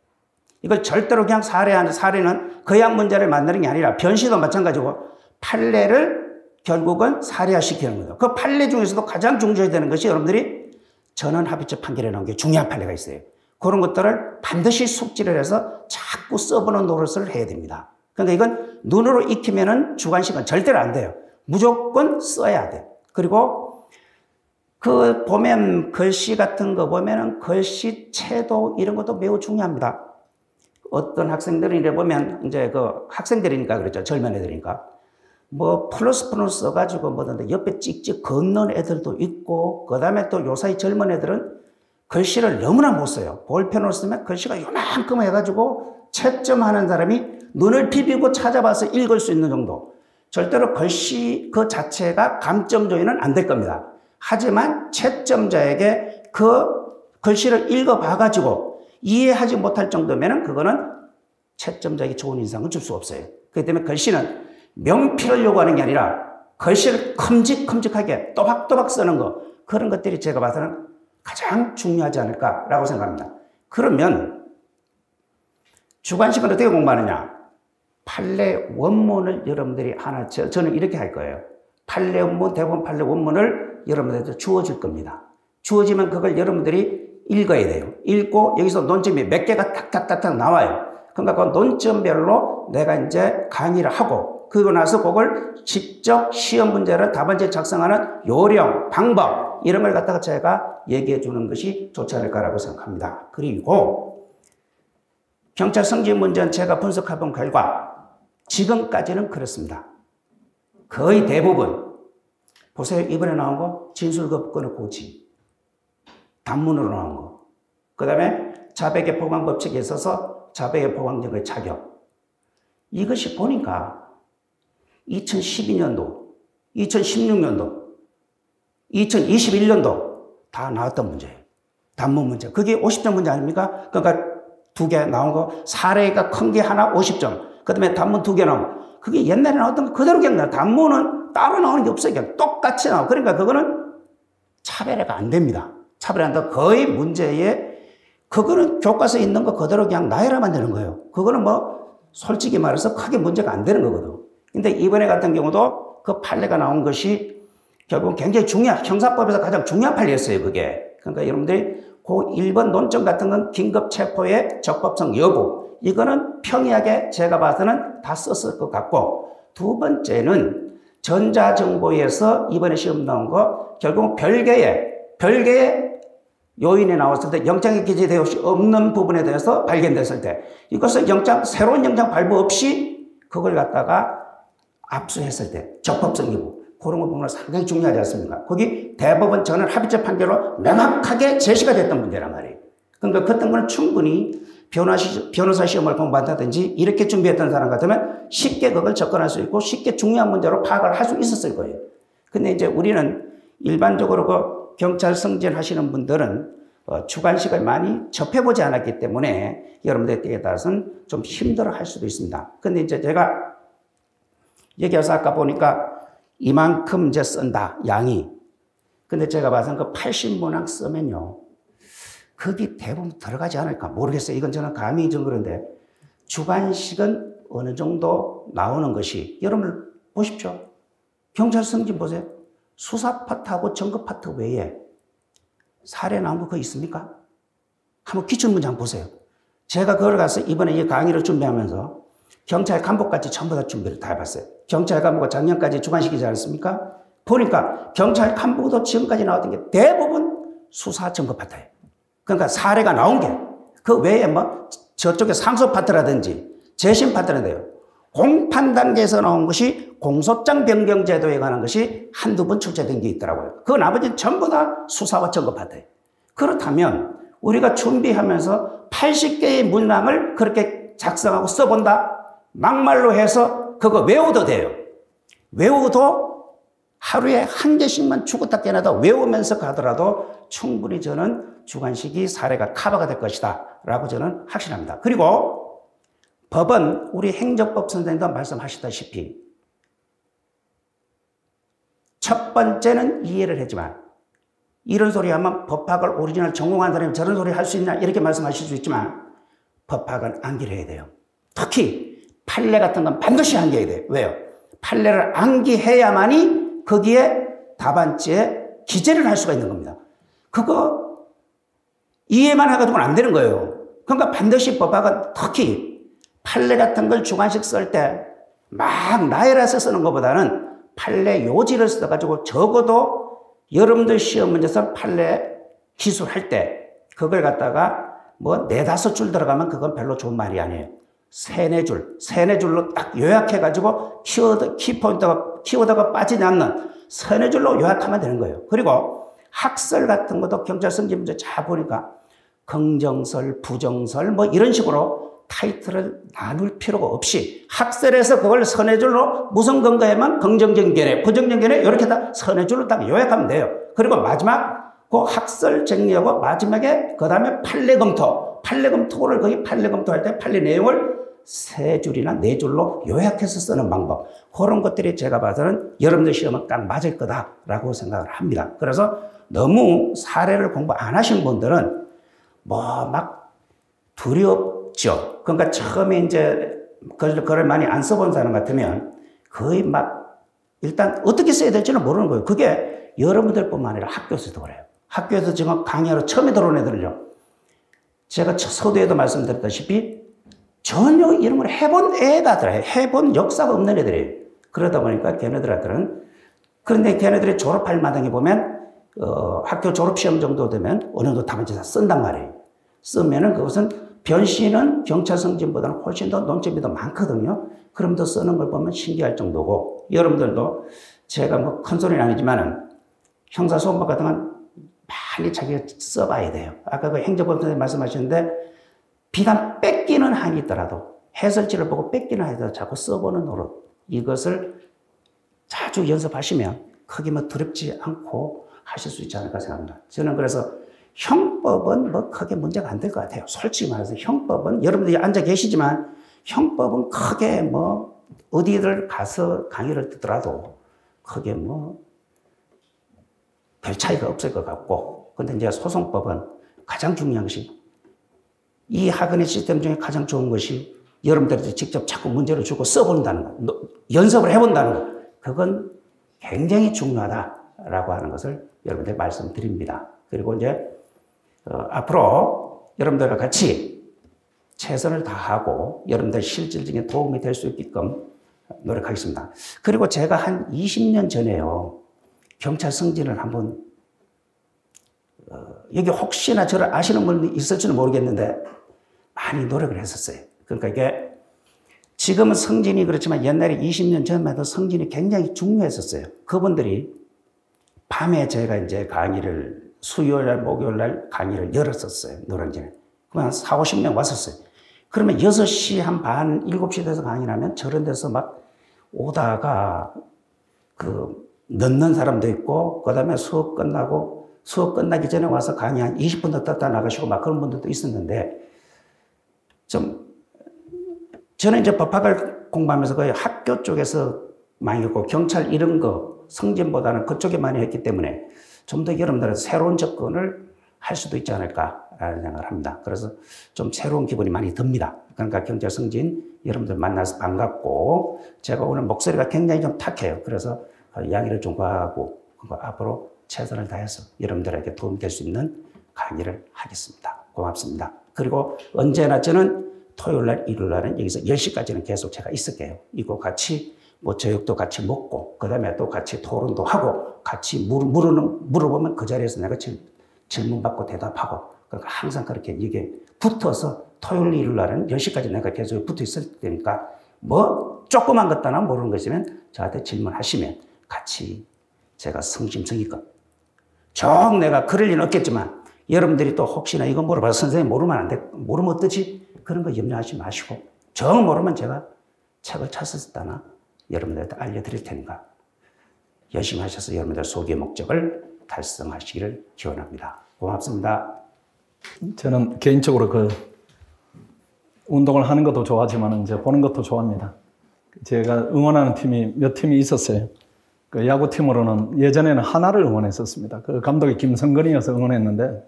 이걸 절대로 그냥 사례는 거약 문제를 만드는 게 아니라 변시도 마찬가지고 판례를 결국은 사례화시키는 거예요. 그 판례 중에서도 가장 중요해야 되는 것이 여러분들이 전원 합의체 판결에 나온 게 중요한 판례가 있어요. 그런 것들을 반드시 숙지를 해서 자꾸 써보는 노릇을 해야 됩니다. 그러니까 이건 눈으로 익히면은 주관식은 절대로 안 돼요. 무조건 써야 돼. 그리고 그 보면 글씨 같은 거 보면은 글씨 채도 이런 것도 매우 중요합니다. 어떤 학생들은 이래 보면 이제 그 학생들이니까 그렇죠. 젊은 애들이니까. 뭐 플러스폰을 써가지고 뭐든지 옆에 찍찍 걷는 애들도 있고 그 다음에 또 요사이 젊은 애들은 글씨를 너무나 못 써요. 볼펜으로 쓰면 글씨가 요만큼 해가지고 채점하는 사람이 눈을 비비고 찾아봐서 읽을 수 있는 정도. 절대로 글씨 그 자체가 감점 조인은 안 될 겁니다. 하지만 채점자에게 그 글씨를 읽어봐가지고 이해하지 못할 정도면 그거는 채점자에게 좋은 인상을 줄 수 없어요. 그렇기 때문에 글씨는 명필을 요구하는 게 아니라 글씨를 큼직큼직하게 또박또박 쓰는 거 그런 것들이 제가 봐서는 가장 중요하지 않을까라고 생각합니다. 그러면 주관식은 어떻게 공부하느냐? 판례 원문을 여러분들이 하나, 저는 이렇게 할 거예요. 판례 원문, 대법원 판례 원문을 여러분들한테 주어질 겁니다. 주어지면 그걸 여러분들이 읽어야 돼요. 읽고 여기서 논점이 몇 개가 탁탁탁탁 나와요. 그러니까 그 논점별로 내가 이제 강의를 하고 그러고 나서 그걸 직접 시험 문제를 답안지 작성하는 요령, 방법 이런 걸 갖다가 제가 얘기해 주는 것이 좋지 않을까라고 생각합니다. 그리고 경찰 승진 문제는 제가 분석해 본 결과 지금까지는 그렇습니다. 거의 대부분 보세요. 이번에 나온 거 진술거부권의 고지 단문으로 나온 거 그 다음에 자백의 보강 법칙에 있어서 자백의 보강력의 자격 이것이 보니까 2012년도, 2016년도, 2021년도 다 나왔던 문제예요. 단문 문제. 그게 50점 문제 아닙니까? 그러니까 두 개 나온 거 사례가 큰 게 하나 50점 그 다음에 단문 두 개 나오고 그게 옛날에 나왔던 거 그대로 기억나요. 단문은 따로 나오는 게 없어요. 그냥 똑같이 나오고 그러니까 그거는 차별화가 안 됩니다. 차별화 안 된다. 거의 문제에 그거는 교과서에 있는 거 그대로 그냥 나열하면 되는 거예요. 그거는 뭐 솔직히 말해서 크게 문제가 안 되는 거거든. 근데 이번에 같은 경우도 그 판례가 나온 것이 결국 굉장히 형사법에서 가장 중요한 판례였어요, 그게. 그러니까 여러분들이 그 1번 논점 같은 건 긴급 체포의 적법성 여부. 이거는 평이하게 제가 봐서는 다 썼을 것 같고, 두 번째는 전자정보에서 이번에 시험 나온 거 결국 별개의 요인에 나왔을 때 영장이 기재되어 없는 부분에 대해서 발견됐을 때 이것을 새로운 영장 발부 없이 그걸 갖다가 압수했을 때 적법성 여부 그런 거 보면 상당히 중요하지 않습니까? 거기 대법원 전원 합의체 판결로 명확하게 제시가 됐던 문제란 말이에요. 그러니까 그런 거는 충분히 변호사 시험을 공부한다든지 이렇게 준비했던 사람 같으면 쉽게 그걸 접근할 수 있고 쉽게 중요한 문제로 파악을 할 수 있었을 거예요. 근데 이제 우리는 일반적으로 그 경찰 승진 하시는 분들은 주관식을 많이 접해보지 않았기 때문에 여러분들에 따라서는 좀 힘들어 할 수도 있습니다. 근데 이제 제가 얘기해서 아까 보니까 이만큼 이제 쓴다, 양이. 근데 제가 봐서는 그 80문항 쓰면요. 거기 대부분 들어가지 않을까 모르겠어요. 이건 저는 감이 좀 그런데 주관식은 어느 정도 나오는 것이 여러분 보십시오. 경찰 승진 보세요. 수사 파트하고 정급 파트 외에 사례 나온 거 그거 있습니까? 한번 기출문제 한번 보세요. 제가 그걸 가서 이번에 이 강의를 준비하면서 경찰 간부까지 전부 다 준비를 다 해봤어요. 경찰 간부가 작년까지 주관시키지 않았습니까? 보니까 경찰 간부도 지금까지 나왔던 게 대부분 수사 증거 파트예요. 그러니까 사례가 나온 게 그 외에 뭐 저쪽에 상소 파트라든지 재심 파트인데요. 공판 단계에서 나온 것이 공소장 변경 제도에 관한 것이 한두 번 출제된 게 있더라고요. 그 나머지는 전부 다 수사와 증거 파트예요. 그렇다면 우리가 준비하면서 80개의 문항을 그렇게 작성하고 써본다? 막말로 해서 그거 외워도 돼요. 외워도 하루에 한 개씩만 죽었다 깨나다 외우면서 가더라도 충분히 저는 주관식이 사례가 커버가 될 것이다 라고 저는 확신합니다. 그리고 법은 우리 행정법 선생님도 말씀하셨다시피 첫 번째는 이해를 했지만 이런 소리 하면 법학을 오리지널 전공한 사람이 저런 소리 할 수 있냐 이렇게 말씀하실 수 있지만 법학은 암기해야 돼요. 특히 판례 같은 건 반드시 암기해야 돼요. 왜요? 판례를 암기해야만이 거기에 답안지에 기재를 할 수가 있는 겁니다. 그거 이해만 해가지고는 안 되는 거예요. 그러니까 반드시 법학은 특히 판례 같은 걸 주관식 쓸 때 막 나열해서 쓰는 것보다는 판례 요지를 써가지고 적어도 여러분들 시험 문제에서 판례 기술할 때 그걸 갖다가 뭐 4-5줄 들어가면 그건 별로 좋은 말이 아니에요. 3-4줄로 딱 요약해가지고 키워드가 빠지지 않는 3-4줄로 요약하면 되는 거예요. 그리고 학설 같은 것도 경찰 승진 문제 잘 보니까 긍정설, 부정설 뭐 이런 식으로 타이틀을 나눌 필요가 없이 학설에서 그걸 3-4줄로 무슨 근거에만 긍정적인 견해, 부정적인 견해 이렇게 다 3-4줄로 딱 요약하면 돼요. 그리고 마지막 그 학설 정리하고 마지막에 그 다음에 판례 검토를 거기 판례 검토할 때 판례 내용을 3줄이나 4줄로 요약해서 쓰는 방법 그런 것들이 제가 봐서는 여러분들 시험은 딱 맞을 거다라고 생각을 합니다. 그래서 너무 사례를 공부 안 하신 분들은 뭐 막 두렵죠. 그러니까 처음에 이제 그걸 많이 안 써본 사람 같으면 거의 막 일단 어떻게 써야 될지는 모르는 거예요. 그게 여러분들뿐만 아니라 학교에서도 그래요. 학교에서 지금 강의하러 처음에 들어온 애들은요. 제가 서두에도 말씀드렸다시피 전혀 이런 걸 해본 애들이에요. 해본 역사가 없는 애들이에요. 그러다 보니까 걔네들한테는 그런데 걔네들이 졸업할 마당에 보면 학교 졸업시험 정도 되면 어느 정도 답안지 다 쓴단 말이에요. 쓰면은 그것은 변씨는 경찰 승진보다는 훨씬 더 논점이 더 많거든요. 그럼 더 쓰는 걸 보면 신기할 정도고 여러분들도 제가 뭐 큰 소리는 아니지만은 형사소송법 같은 건 많이 자기가 써봐야 돼요. 아까 그 행정법 선생님 말씀하셨는데 비단 뺏기는 한이 있더라도 해설지를 보고 뺏기는 한이 자꾸 써보는 노릇 이것을 자주 연습하시면 크게 뭐 두렵지 않고 하실 수 있지 않을까 생각합니다. 저는 그래서 형법은 뭐 크게 문제가 안 될 것 같아요. 솔직히 말해서 형법은 여러분들이 앉아 계시지만 형법은 크게 뭐 어디를 가서 강의를 듣더라도 크게 뭐 별 차이가 없을 것 같고 근데 이제 소송법은 가장 중요한 것이 이 학원의 시스템 중에 가장 좋은 것이 여러분들이 직접 자꾸 문제를 주고 써본다는 것, 연습을 해본다는 것 그건 굉장히 중요하다라고 하는 것을 여러분들께 말씀드립니다. 그리고 이제 앞으로 여러분들과 같이 최선을 다하고 여러분들 실질적인 도움이 될 수 있게끔 노력하겠습니다. 그리고 제가 한 20년 전에요. 경찰 승진을 한번 여기 혹시나 저를 아시는 분이 있을지는 모르겠는데 많이 노력을 했었어요. 그러니까 이게 지금은 승진이 그렇지만 옛날에 20년 전만 해도 승진이 굉장히 중요했었어요. 그분들이 밤에 제가 이제 강의를 수요일 날, 목요일 날 강의를 열었었어요. 노량진에. 그러면 한 40-50명 왔었어요. 그러면 6시 한 반, 7시 돼서 강의를 하면 저런 데서 막 오다가 늦는 사람도 있고, 그 다음에 수업 끝나기 전에 와서 강의 한 20분 더 떴다 나가시고 막 그런 분들도 있었는데, 저는 이제 법학을 공부하면서 거의 학교 쪽에서 많이 했고, 경찰 이런 거, 승진보다는 그쪽에 많이 했기 때문에 좀 더 여러분들은 새로운 접근을 할 수도 있지 않을까라는 생각을 합니다. 그래서 좀 새로운 기분이 많이 듭니다. 그러니까 경찰 승진 여러분들 만나서 반갑고, 제가 오늘 목소리가 굉장히 좀 탁해요. 그래서 이야기를 좀 하고 앞으로 최선을 다해서 여러분들에게 도움이 될 수 있는 강의를 하겠습니다. 고맙습니다. 그리고 언제나 저는 토요일 날, 일요일 날은 여기서 10시까지는 계속 제가 있을게요. 이거 같이 뭐 저녁도 같이 먹고 그다음에 또 같이 토론도 하고 같이 물어보면 그 자리에서 내가 질문 받고 대답하고 그러니까 항상 그렇게 이게 붙어서 토요일, 일요일 날은 10시까지 내가 계속 붙어 있을 테니까 뭐 조그만 것 하나 모르는 것이면 저한테 질문하시면 같이 제가 성심성의껏 정 내가 그럴 리는 없겠지만 여러분들이 또 혹시나 이거 물어봐서 선생님 모르면 안 돼. 모르면 어떠지? 그런 거 염려하지 마시고 정 모르면 제가 책을 찾았다나 여러분들한테 알려드릴 테니까 열심히 하셔서 여러분들 소기의 목적을 달성하시기를 기원합니다. 고맙습니다. 저는 개인적으로 그 운동을 하는 것도 좋아하지만 이제 보는 것도 좋아합니다. 제가 응원하는 팀이 몇 팀이 있었어요. 그 야구팀으로는 예전에는 하나를 응원했었습니다. 그 감독이 김성근이어서 응원했는데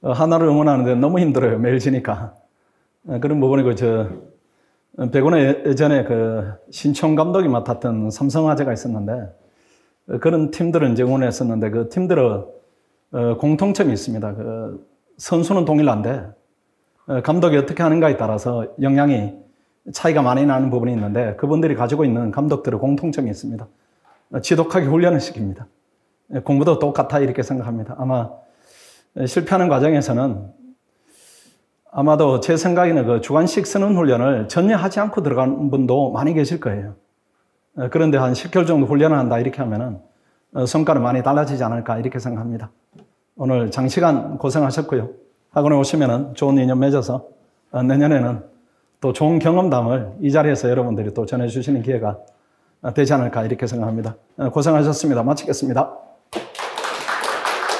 하나를 응원하는데 너무 힘들어요. 매일 지니까. 그런 부분이고 백운에 예전에 그 신청 감독이 맡았던 삼성화재가 있었는데 그런 팀들은 이제 응원했었는데 그 팀들은 공통점이 있습니다. 그 선수는 동일한데 감독이 어떻게 하는가에 따라서 영향이 차이가 많이 나는 부분이 있는데 그분들이 가지고 있는 감독들의 공통점이 있습니다. 지독하게 훈련을 시킵니다. 공부도 똑같아 이렇게 생각합니다. 아마 실패하는 과정에서는 아마도 제 생각에는 그 주관식 쓰는 훈련을 전혀 하지 않고 들어간 분도 많이 계실 거예요. 그런데 한 10개월 정도 훈련을 한다 이렇게 하면은 성과는 많이 달라지지 않을까 이렇게 생각합니다. 오늘 장시간 고생하셨고요. 학원에 오시면은 좋은 인연 맺어서 내년에는 또 좋은 경험담을 이 자리에서 여러분들이 또 전해주시는 기회가 되지 않을까 이렇게 생각합니다. 고생하셨습니다. 마치겠습니다.